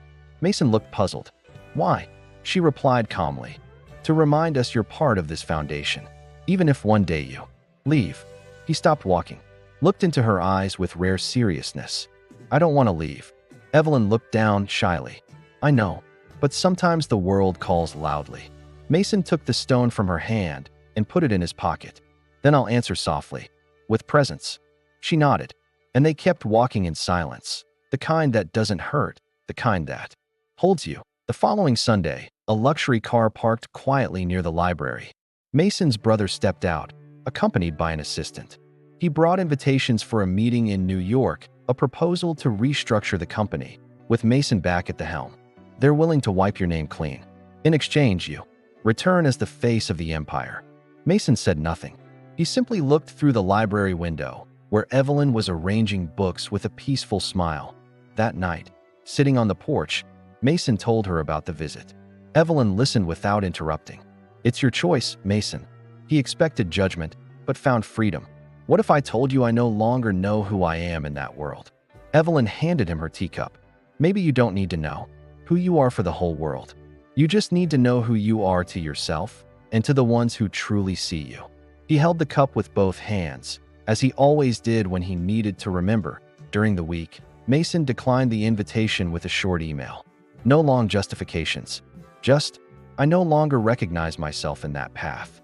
Mason looked puzzled. "Why?" She replied calmly. "To remind us you're part of this foundation, even if one day you leave." He stopped walking, looked into her eyes with rare seriousness. "I don't want to leave." Evelyn looked down shyly. "I know, but sometimes the world calls loudly." Mason took the stone from her hand and put it in his pocket. "Then I'll answer softly, with presence." She nodded, and they kept walking in silence. The kind that doesn't hurt, the kind that holds you. The following Sunday, a luxury car parked quietly near the library. Mason's brother stepped out, accompanied by an assistant. He brought invitations for a meeting in New York, a proposal to restructure the company, with Mason back at the helm. "They're willing to wipe your name clean. In exchange, you return as the face of the empire." Mason said nothing. He simply looked through the library window, where Evelyn was arranging books with a peaceful smile. That night, sitting on the porch, Mason told her about the visit. Evelyn listened without interrupting. "It's your choice, Mason." He expected judgment, but found freedom. "What if I told you I no longer know who I am in that world?" Evelyn handed him her teacup. "Maybe you don't need to know who you are for the whole world. You just need to know who you are to yourself and to the ones who truly see you." He held the cup with both hands, as he always did when he needed to remember. During the week, Mason declined the invitation with a short email. No long justifications. Just, "I no longer recognize myself in that path."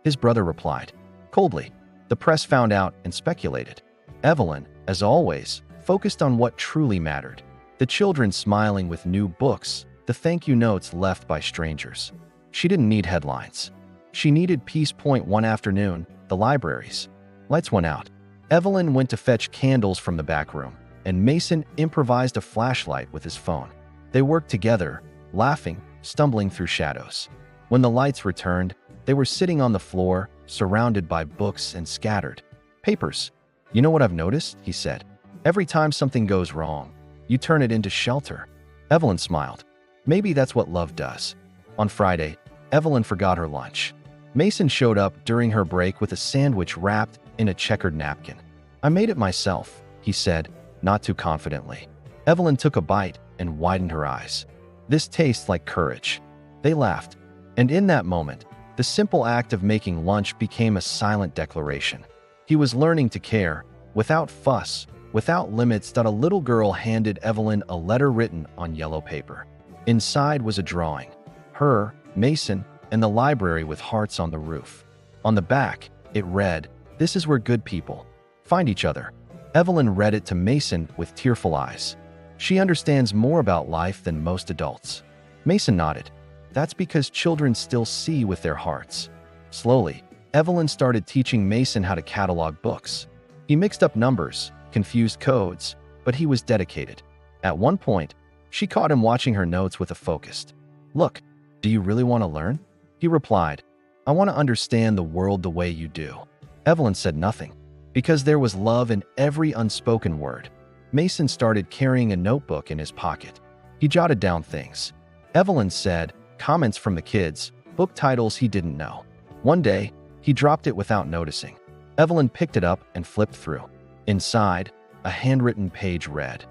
His brother replied coldly. The press found out and speculated. Evelyn, as always, focused on what truly mattered. The children smiling with new books, the thank you notes left by strangers. She didn't need headlines. She needed peace. One afternoon, the library's lights went out. Evelyn went to fetch candles from the back room, and Mason improvised a flashlight with his phone. They worked together, laughing, stumbling through shadows. When the lights returned, they were sitting on the floor, surrounded by books and scattered papers. "You know what I've noticed?" he said. "Every time something goes wrong, you turn it into shelter." Evelyn smiled. "Maybe that's what love does." On Friday, Evelyn forgot her lunch. Mason showed up during her break with a sandwich wrapped in a checkered napkin. "I made it myself," he said, not too confidently. Evelyn took a bite and widened her eyes. "This tastes like courage." They laughed, and in that moment, the simple act of making lunch became a silent declaration. He was learning to care, without fuss, without limits. A little girl handed Evelyn a letter written on yellow paper. Inside was a drawing. Her, Mason, and the library with hearts on the roof. On the back, it read, "This is where good people find each other." Evelyn read it to Mason with tearful eyes. "She understands more about life than most adults." Mason nodded. "That's because children still see with their hearts." Slowly, Evelyn started teaching Mason how to catalog books. He mixed up numbers, confused codes, but he was dedicated. At one point, she caught him watching her notes with a focused look. "Do you really want to learn?" He replied, "I want to understand the world the way you do." Evelyn said nothing, because there was love in every unspoken word. Mason started carrying a notebook in his pocket. He jotted down things Evelyn said, comments from the kids, book titles he didn't know. One day, he dropped it without noticing. Evelyn picked it up and flipped through. Inside, a handwritten page read,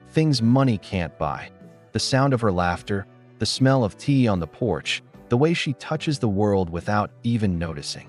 "Things money can't buy." The sound of her laughter, the smell of tea on the porch, the way she touches the world without even noticing.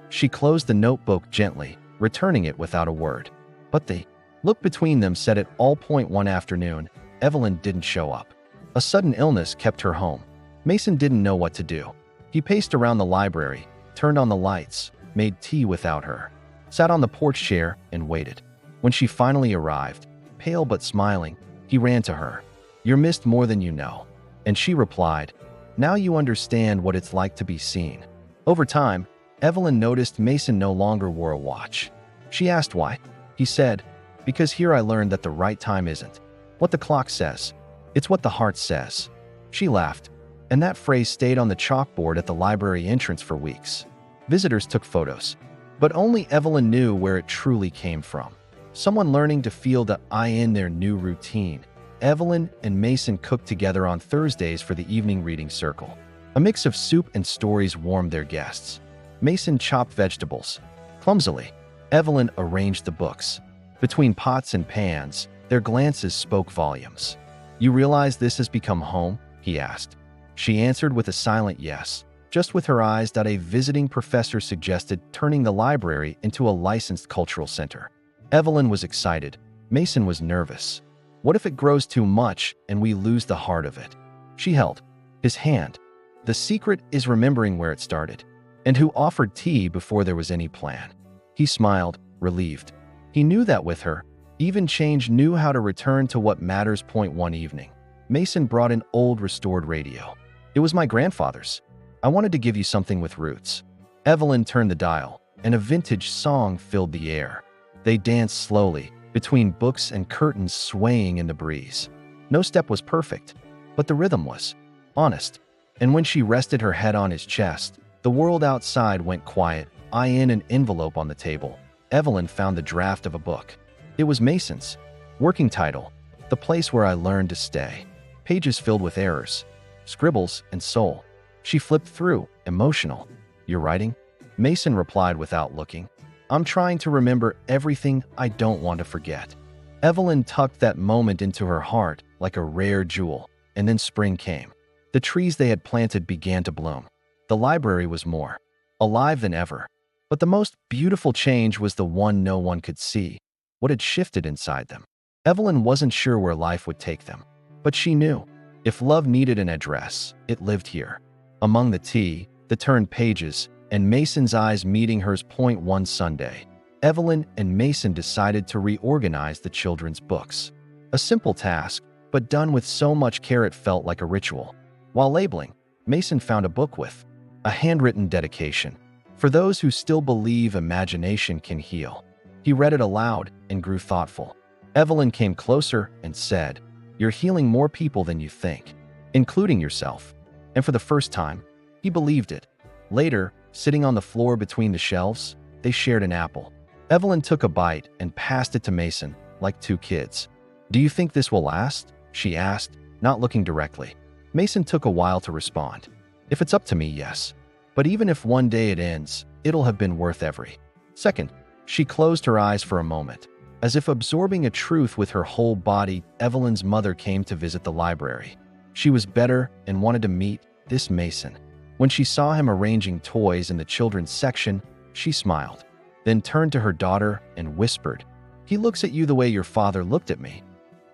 She closed the notebook gently, returning it without a word. But the look between them said it all. One afternoon, Evelyn didn't show up. A sudden illness kept her home. Mason didn't know what to do. He paced around the library, turned on the lights, made tea without her, sat on the porch chair and waited. When she finally arrived, pale but smiling, he ran to her. "You're missed more than you know." And she replied, "Now you understand what it's like to be seen." Over time, Evelyn noticed Mason no longer wore a watch. She asked why. He said, "Because here I learned that the right time isn't what the clock says, it's what the heart says." She laughed, and that phrase stayed on the chalkboard at the library entrance for weeks. Visitors took photos, but only Evelyn knew where it truly came from. Someone learning to feel the I in their new routine. Evelyn and Mason cooked together on Thursdays for the evening reading circle. A mix of soup and stories warmed their guests. Mason chopped vegetables. Clumsily, Evelyn arranged the books. Between pots and pans, their glances spoke volumes. "You realize this has become home?" he asked. She answered with a silent yes, just with her eyes that a visiting professor suggested turning the library into a licensed cultural center. Evelyn was excited. Mason was nervous. What if it grows too much and we lose the heart of it? She held his hand. The secret is remembering where it started, and who offered tea before there was any plan. He smiled, relieved. He knew that with her, even change knew how to return to what matters. One evening, Mason brought an old restored radio. "It was my grandfather's. I wanted to give you something with roots." Evelyn turned the dial, and a vintage song filled the air. They danced slowly, between books and curtains swaying in the breeze. No step was perfect, but the rhythm was honest. And when she rested her head on his chest, the world outside went quiet. In an envelope on the table, Evelyn found the draft of a book. It was Mason's. Working title, "The Place Where I Learned to Stay." Pages filled with errors, scribbles, and soul. She flipped through, emotional. "You're writing?" Mason replied without looking. "I'm trying to remember everything I don't want to forget." Evelyn tucked that moment into her heart like a rare jewel, and then spring came. The trees they had planted began to bloom. The library was more alive than ever. But the most beautiful change was the one no one could see, what had shifted inside them. Evelyn wasn't sure where life would take them, but she knew if love needed an address, it lived here. Among the tea, the turned pages, and Mason's eyes meeting hers. One Sunday, Evelyn and Mason decided to reorganize the children's books. A simple task, but done with so much care it felt like a ritual. While labeling, Mason found a book with a handwritten dedication. "For those who still believe imagination can heal." He read it aloud and grew thoughtful. Evelyn came closer and said, "You're healing more people than you think, including yourself." And for the first time, he believed it. Later, sitting on the floor between the shelves, they shared an apple. Evelyn took a bite and passed it to Mason, like two kids. "Do you think this will last?" she asked, not looking directly. Mason took a while to respond. "If it's up to me, yes. But even if one day it ends, it'll have been worth every second." She closed her eyes for a moment. As if absorbing a truth with her whole body, Evelyn's mother came to visit the library. She was better and wanted to meet this Mason. When she saw him arranging toys in the children's section, she smiled, then turned to her daughter and whispered, "He looks at you the way your father looked at me,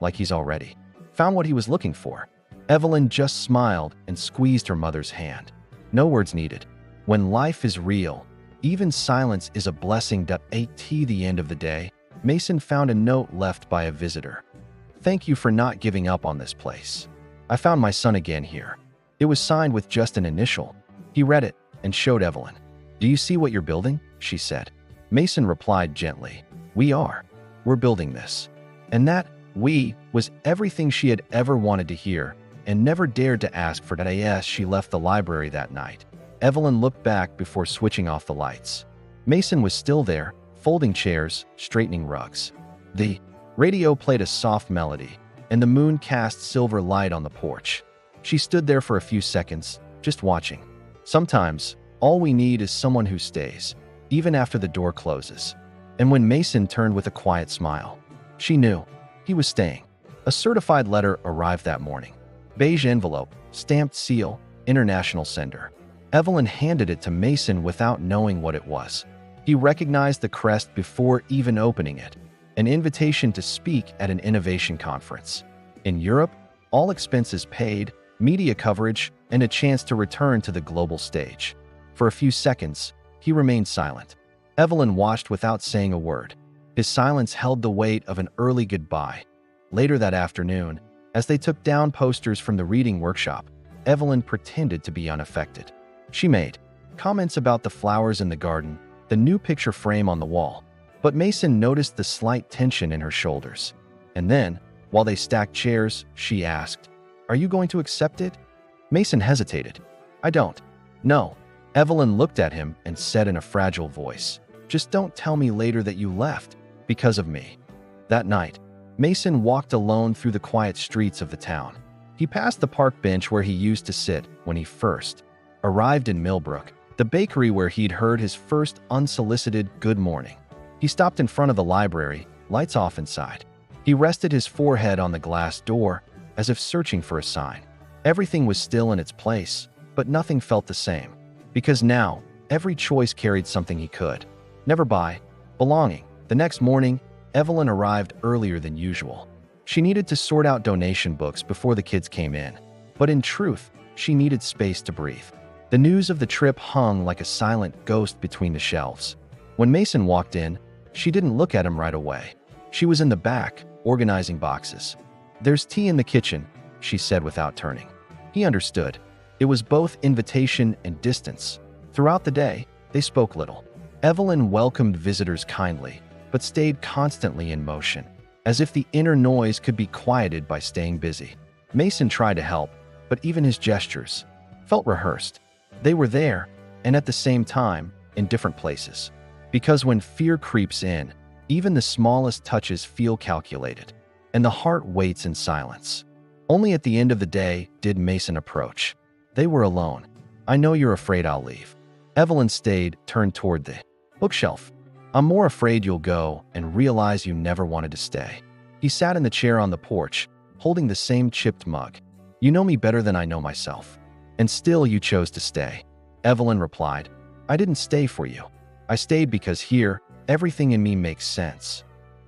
like he's already found what he was looking for." Evelyn just smiled and squeezed her mother's hand. No words needed. When life is real, even silence is a blessing. At the end of the day, Mason found a note left by a visitor. "Thank you for not giving up on this place. I found my son again here." It was signed with just an initial. He read it and showed Evelyn. "Do you see what you're building?" she said. Mason replied gently, "We are. We're building this." And that "we" was everything she had ever wanted to hear and never dared to ask for. As she left the library that night, Evelyn looked back before switching off the lights. Mason was still there, folding chairs, straightening rugs. The radio played a soft melody, and the moon cast silver light on the porch. She stood there for a few seconds, just watching. Sometimes, all we need is someone who stays, even after the door closes. And when Mason turned with a quiet smile, she knew he was staying. A certified letter arrived that morning. Beige envelope, stamped seal, international sender. Evelyn handed it to Mason without knowing what it was. He recognized the crest before even opening it. An invitation to speak at an innovation conference. In Europe, all expenses paid, media coverage, and a chance to return to the global stage. For a few seconds, he remained silent. Evelyn watched without saying a word. His silence held the weight of an early goodbye. Later that afternoon, as they took down posters from the reading workshop, Evelyn pretended to be unaffected. She made comments about the flowers in the garden, the new picture frame on the wall. But Mason noticed the slight tension in her shoulders. And then, while they stacked chairs, she asked, "Are you going to accept it?" Mason hesitated. "I don't. No." Evelyn looked at him and said in a fragile voice, "Just don't tell me later that you left because of me." That night, Mason walked alone through the quiet streets of the town. He passed the park bench where he used to sit when he first arrived in Millbrook, the bakery where he'd heard his first unsolicited good morning. He stopped in front of the library, lights off inside. He rested his forehead on the glass door, as if searching for a sign. Everything was still in its place, but nothing felt the same. Because now, every choice carried something he could never buy: belonging. The next morning, Evelyn arrived earlier than usual. She needed to sort out donation books before the kids came in. But in truth, she needed space to breathe. The news of the trip hung like a silent ghost between the shelves. When Mason walked in, she didn't look at him right away. She was in the back, organizing boxes. "There's tea in the kitchen," she said without turning. He understood. It was both invitation and distance. Throughout the day, they spoke little. Evelyn welcomed visitors kindly, but stayed constantly in motion, as if the inner noise could be quieted by staying busy. Mason tried to help, but even his gestures felt rehearsed. They were there, and at the same time, in different places. Because when fear creeps in, even the smallest touches feel calculated, and the heart waits in silence. Only at the end of the day did Mason approach. They were alone. "I know you're afraid I'll leave." Evelyn stayed, turned toward the bookshelf. "I'm more afraid you'll go and realize you never wanted to stay." He sat in the chair on the porch, holding the same chipped mug. "You know me better than I know myself. And still you chose to stay." Evelyn replied, "I didn't stay for you. I stayed because here, everything in me makes sense."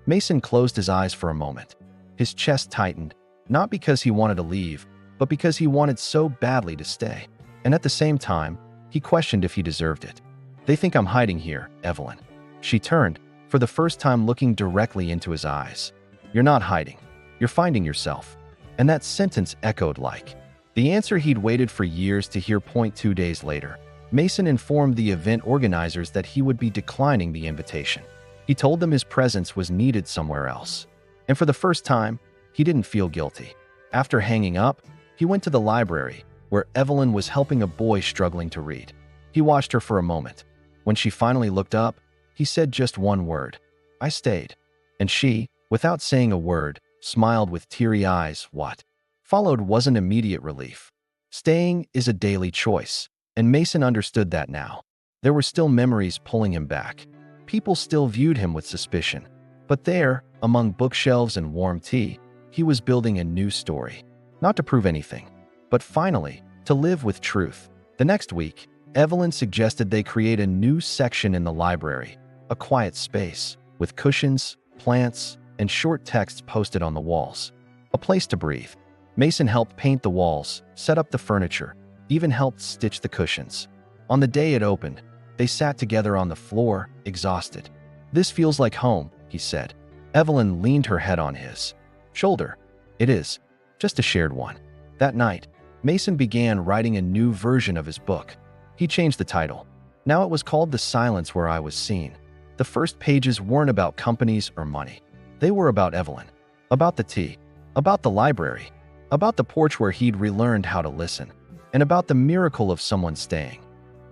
Mason closed his eyes for a moment. His chest tightened, not because he wanted to leave, but because he wanted so badly to stay. And at the same time, he questioned if he deserved it. "They think I'm hiding here, Evelyn." She turned, for the first time looking directly into his eyes. "You're not hiding. You're finding yourself." And that sentence echoed like the answer he'd waited for years to hear. 2 days later, Mason informed the event organizers that he would be declining the invitation. He told them his presence was needed somewhere else. And for the first time, he didn't feel guilty. After hanging up, he went to the library, where Evelyn was helping a boy struggling to read. He watched her for a moment. When she finally looked up, he said just one word: "I stayed." And she, without saying a word, smiled with teary eyes. What followed wasn't immediate relief. Staying is a daily choice, and Mason understood that now. There were still memories pulling him back. People still viewed him with suspicion. But there, among bookshelves and warm tea, he was building a new story. Not to prove anything, but finally, to live with truth. The next week, Evelyn suggested they create a new section in the library, a quiet space, with cushions, plants, and short texts posted on the walls. A place to breathe. Mason helped paint the walls, set up the furniture, even helped stitch the cushions. On the day it opened, they sat together on the floor, exhausted. "This feels like home," he said. Evelyn leaned her head on his shoulder. "It is, just a shared one." That night, Mason began writing a new version of his book. He changed the title. Now it was called The Silence Where I Was Seen. The first pages weren't about companies or money. They were about Evelyn, about the tea, about the library, about the porch where he'd relearned how to listen, and about the miracle of someone staying.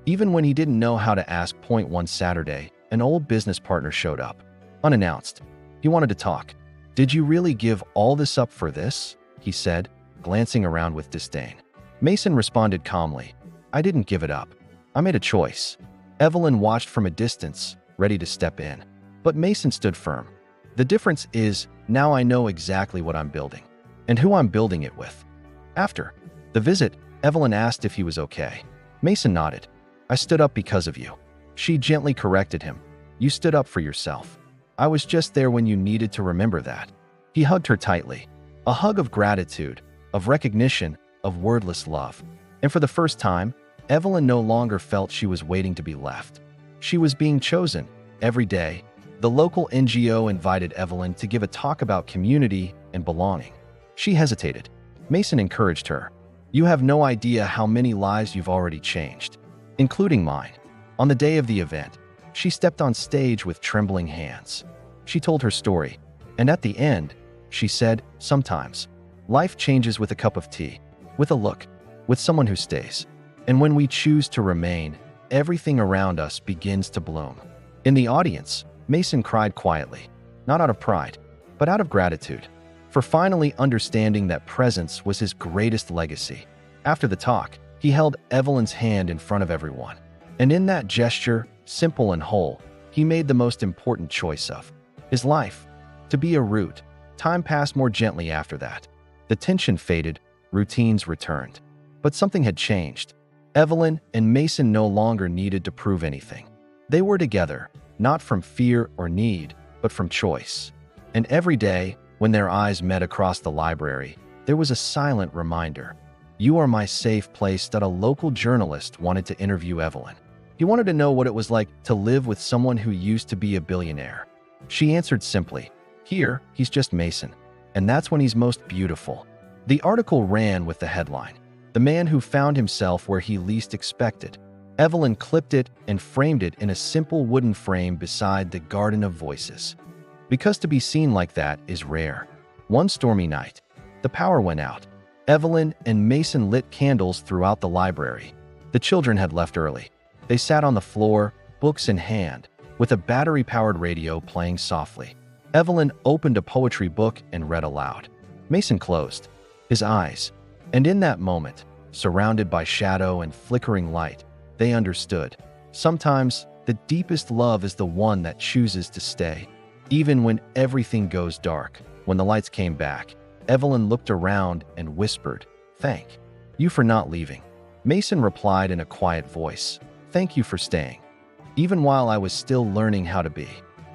Even when he didn't know how to ask. One Saturday, an old business partner showed up, unannounced. He wanted to talk. "Did you really give all this up for this?" he said, glancing around with disdain. Mason responded calmly, "I didn't give it up. I made a choice." Evelyn watched from a distance, ready to step in. But Mason stood firm. "The difference is, now I know exactly what I'm building, and who I'm building it with." After the visit, Evelyn asked if he was okay. Mason nodded. "I stood up because of you." She gently corrected him. "You stood up for yourself. I was just there when you needed to remember that." He hugged her tightly. A hug of gratitude, of recognition, of wordless love. And for the first time, Evelyn no longer felt she was waiting to be left. She was being chosen. Every day, the local NGO invited Evelyn to give a talk about community and belonging. She hesitated. Mason encouraged her. "You have no idea how many lives you've already changed, including mine." On the day of the event, She stepped on stage with trembling hands. She told her story, and at the end, she said, "Sometimes, life changes with a cup of tea, with a look, with someone who stays. And when we choose to remain, everything around us begins to bloom." In the audience, Mason cried quietly, not out of pride, but out of gratitude, for finally understanding that presence was his greatest legacy. After the talk, he held Evelyn's hand in front of everyone. And in that gesture, simple and whole, he made the most important choice of his life, to be a root. Time passed more gently after that. The tension faded, routines returned. But something had changed. Evelyn and Mason no longer needed to prove anything. They were together, not from fear or need, but from choice. And every day, when their eyes met across the library, there was a silent reminder. "You are my safe place." That a local journalist wanted to interview Evelyn. He wanted to know what it was like to live with someone who used to be a billionaire. She answered simply, "Here, he's just Mason. And that's when he's most beautiful." The article ran with the headline, "The man who found himself where he least expected." Evelyn clipped it and framed it in a simple wooden frame beside the Garden of Voices. Because to be seen like that is rare. One stormy night, the power went out. Evelyn and Mason lit candles throughout the library. The children had left early. They sat on the floor, books in hand, with a battery-powered radio playing softly. Evelyn opened a poetry book and read aloud. Mason closed his eyes, and in that moment, surrounded by shadow and flickering light, they understood. Sometimes, the deepest love is the one that chooses to stay. Even when everything goes dark. When the lights came back, Evelyn looked around and whispered, "Thank you for not leaving." Mason replied in a quiet voice, "Thank you for staying, even while I was still learning how to be."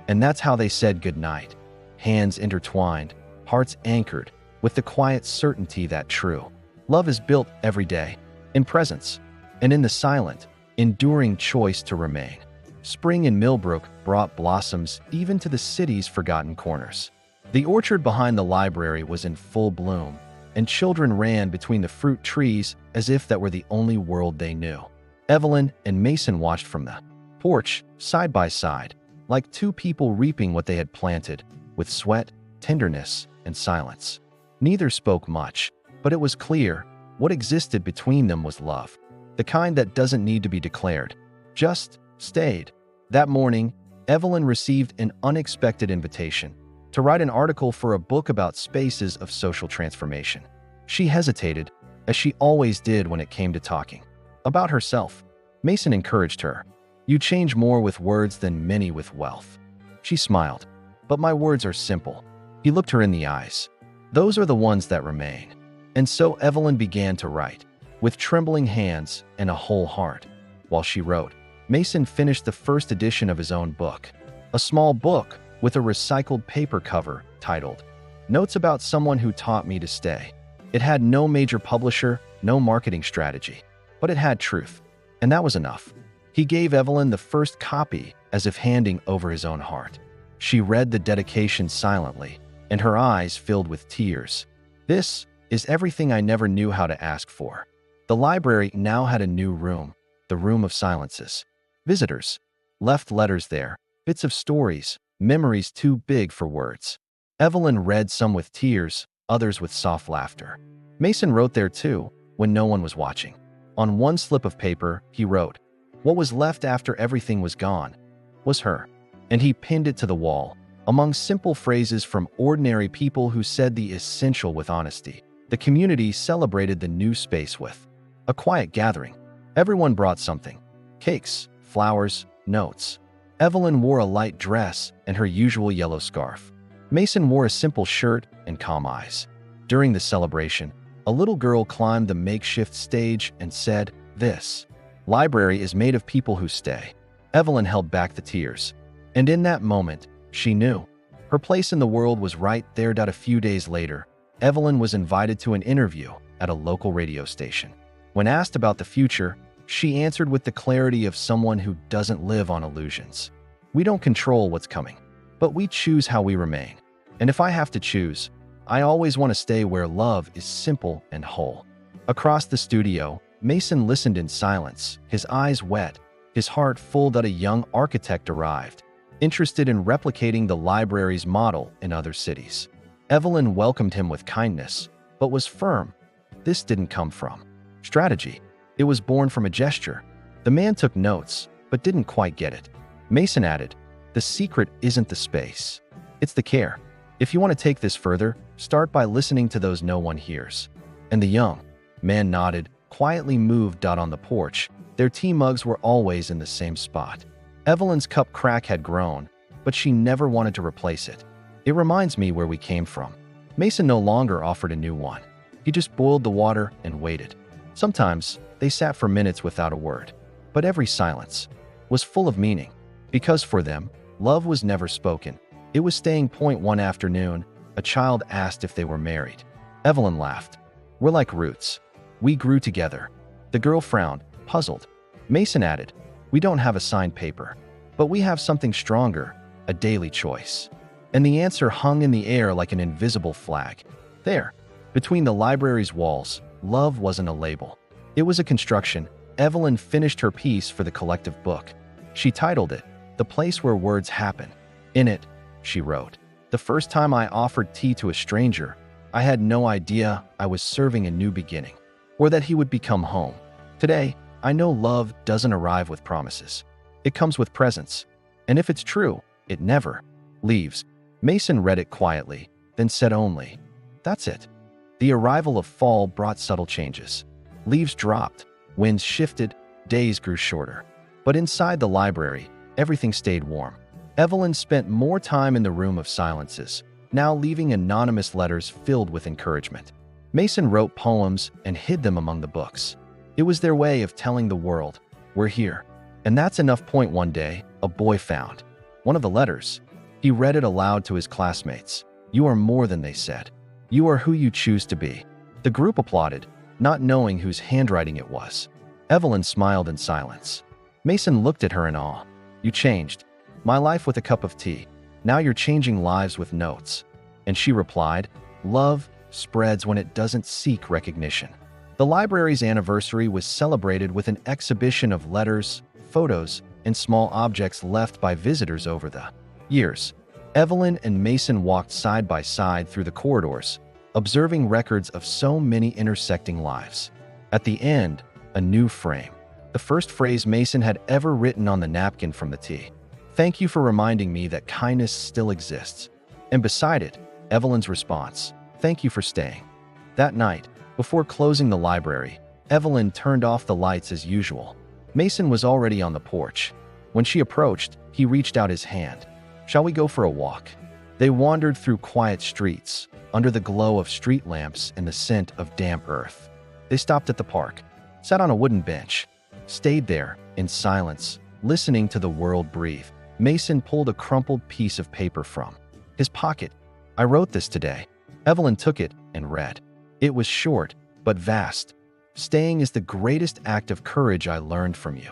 And that's how they said goodnight. Hands intertwined, hearts anchored, with the quiet certainty that true love is built every day, in presence, and in the silent, enduring choice to remain. Spring in Millbrook brought blossoms even to the city's forgotten corners. The orchard behind the library was in full bloom, and children ran between the fruit trees as if that were the only world they knew. Evelyn and Mason watched from the porch, side by side, like two people reaping what they had planted, with sweat, tenderness, and silence. Neither spoke much, but it was clear what existed between them was love, the kind that doesn't need to be declared, just stayed. That morning, Evelyn received an unexpected invitation to write an article for a book about spaces of social transformation. She hesitated, as she always did when it came to talking about herself. Mason encouraged her. "You change more with words than many with wealth." She smiled. "But my words are simple." He looked her in the eyes. "Those are the ones that remain." And so Evelyn began to write, with trembling hands and a whole heart. While she wrote, Mason finished the first edition of his own book, a small book with a recycled paper cover titled, "Notes About Someone Who Taught Me to Stay." It had no major publisher, no marketing strategy, but it had truth, and that was enough. He gave Evelyn the first copy as if handing over his own heart. She read the dedication silently, and her eyes filled with tears. "This is everything I never knew how to ask for." The library now had a new room, the room of silences. Visitors left letters there, bits of stories, memories too big for words. Evelyn read some with tears, others with soft laughter. Mason wrote there too, when no one was watching. On one slip of paper, he wrote, "What was left after everything was gone was her." And he pinned it to the wall, among simple phrases from ordinary people who said the essential with honesty. The community celebrated the new space with a quiet gathering. Everyone brought something: cakes, flowers, notes. Evelyn wore a light dress and her usual yellow scarf. Mason wore a simple shirt and calm eyes. During the celebration, a little girl climbed the makeshift stage and said, "This library is made of people who stay." Evelyn held back the tears. And in that moment, she knew her place in the world was right there. A few days later, Evelyn was invited to an interview at a local radio station. When asked about the future, she answered with the clarity of someone who doesn't live on illusions. "We don't control what's coming, but we choose how we remain. And if I have to choose, I always want to stay where love is simple and whole." Across the studio, Mason listened in silence, his eyes wet, his heart full that a young architect arrived, interested in replicating the library's model in other cities. Evelyn welcomed him with kindness, but was firm. This didn't come from strategy. It was born from a gesture. The man took notes, but didn't quite get it. Mason added, "The secret isn't the space. It's the care. If you want to take this further, start by listening to those no one hears." And the young man nodded, quietly moved on the porch. Their tea mugs were always in the same spot. Evelyn's cup crack had grown, but she never wanted to replace it. "It reminds me where we came from." Mason no longer offered a new one. He just boiled the water and waited. Sometimes they sat for minutes without a word, but every silence was full of meaning, because for them, love was never spoken. It was staying point. One afternoon, a child asked if they were married. Evelyn laughed. "We're like roots. We grew together." The girl frowned, puzzled. Mason added, "We don't have a signed paper, but we have something stronger, a daily choice." And the answer hung in the air like an invisible flag. There, between the library's walls, love wasn't a label. It was a construction. Evelyn finished her piece for the collective book. She titled it, "The Place Where Words Happen." In it, she wrote, "The first time I offered tea to a stranger, I had no idea I was serving a new beginning, or that he would become home. Today, I know love doesn't arrive with promises. It comes with presence. And if it's true, it never leaves." Mason read it quietly, then said only, "That's it." The arrival of fall brought subtle changes. Leaves dropped, winds shifted, days grew shorter. But inside the library, everything stayed warm. Evelyn spent more time in the room of silences, now leaving anonymous letters filled with encouragement. Mason wrote poems and hid them among the books. It was their way of telling the world, "We're here." And that's enough. Point. One day, a boy found one of the letters. He read it aloud to his classmates. "You are more than they said. You are who you choose to be." The group applauded, not knowing whose handwriting it was. Evelyn smiled in silence. Mason looked at her in awe. "You changed my life with a cup of tea. Now you're changing lives with notes." And she replied, "Love spreads when it doesn't seek recognition." The library's anniversary was celebrated with an exhibition of letters, photos, and small objects left by visitors over the years. Evelyn and Mason walked side by side through the corridors, observing records of so many intersecting lives. At the end, a new frame. The first phrase Mason had ever written on the napkin from the tea. "Thank you for reminding me that kindness still exists." And beside it, Evelyn's response, "Thank you for staying." That night, before closing the library, Evelyn turned off the lights as usual. Mason was already on the porch. When she approached, he reached out his hand. "Shall we go for a walk?" They wandered through quiet streets, under the glow of street lamps and the scent of damp earth. They stopped at the park, sat on a wooden bench, stayed there in silence, listening to the world breathe. Mason pulled a crumpled piece of paper from his pocket. "I wrote this today." Evelyn took it and read. It was short, but vast. "Staying is the greatest act of courage I learned from you."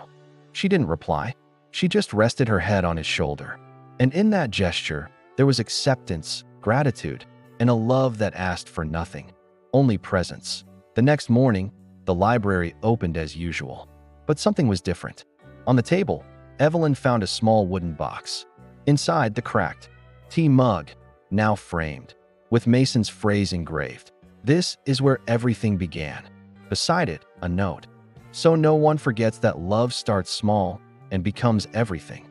She didn't reply. She just rested her head on his shoulder. And in that gesture, there was acceptance, gratitude, and a love that asked for nothing, only presence. The next morning, the library opened as usual. But something was different. On the table, Evelyn found a small wooden box. Inside, the cracked tea mug, now framed, with Mason's phrase engraved. "This is where everything began." Beside it, a note. "So no one forgets that love starts small and becomes everything."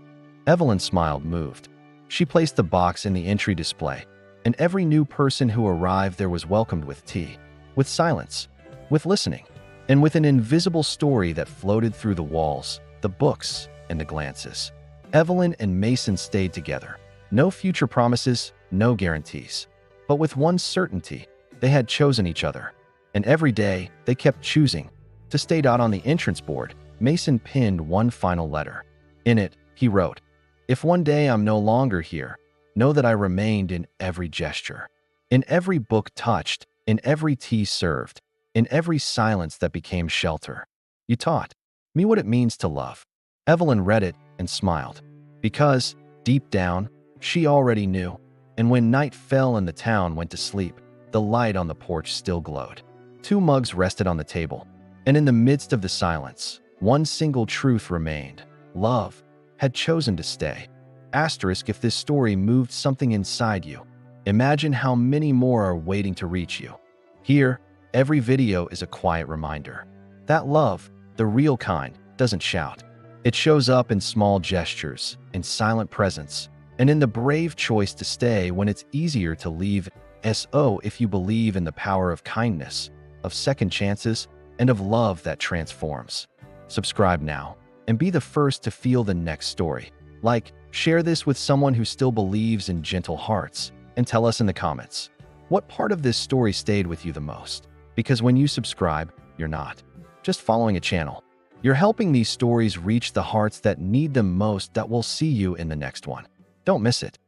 Evelyn smiled, moved. She placed the box in the entry display, and every new person who arrived there was welcomed with tea, with silence, with listening, and with an invisible story that floated through the walls, the books, and the glances. Evelyn and Mason stayed together. No future promises, no guarantees. But with one certainty, they had chosen each other. And every day, they kept choosing. To stay. On the entrance board, Mason pinned one final letter. In it, he wrote, "If one day I'm no longer here, know that I remained in every gesture, in every book touched, in every tea served, in every silence that became shelter. You taught me what it means to love." Evelyn read it and smiled, because, deep down, she already knew. And when night fell and the town went to sleep, the light on the porch still glowed. 2 mugs rested on the table, and in the midst of the silence, one single truth remained. love, had chosen to stay. Asterisk if this story moved something inside you. Imagine how many more are waiting to reach you. Here, every video is a quiet reminder that love, the real kind, doesn't shout. It shows up in small gestures, in silent presence, and in the brave choice to stay when it's easier to leave. So if you believe in the power of kindness, of second chances, and of love that transforms. Subscribe now and be the first to feel the next story. Like, share this with someone who still believes in gentle hearts, and tell us in the comments, what part of this story stayed with you the most? Because when you subscribe, you're not just following a channel. You're helping these stories reach the hearts that need them most. That will see you in the next one. Don't miss it.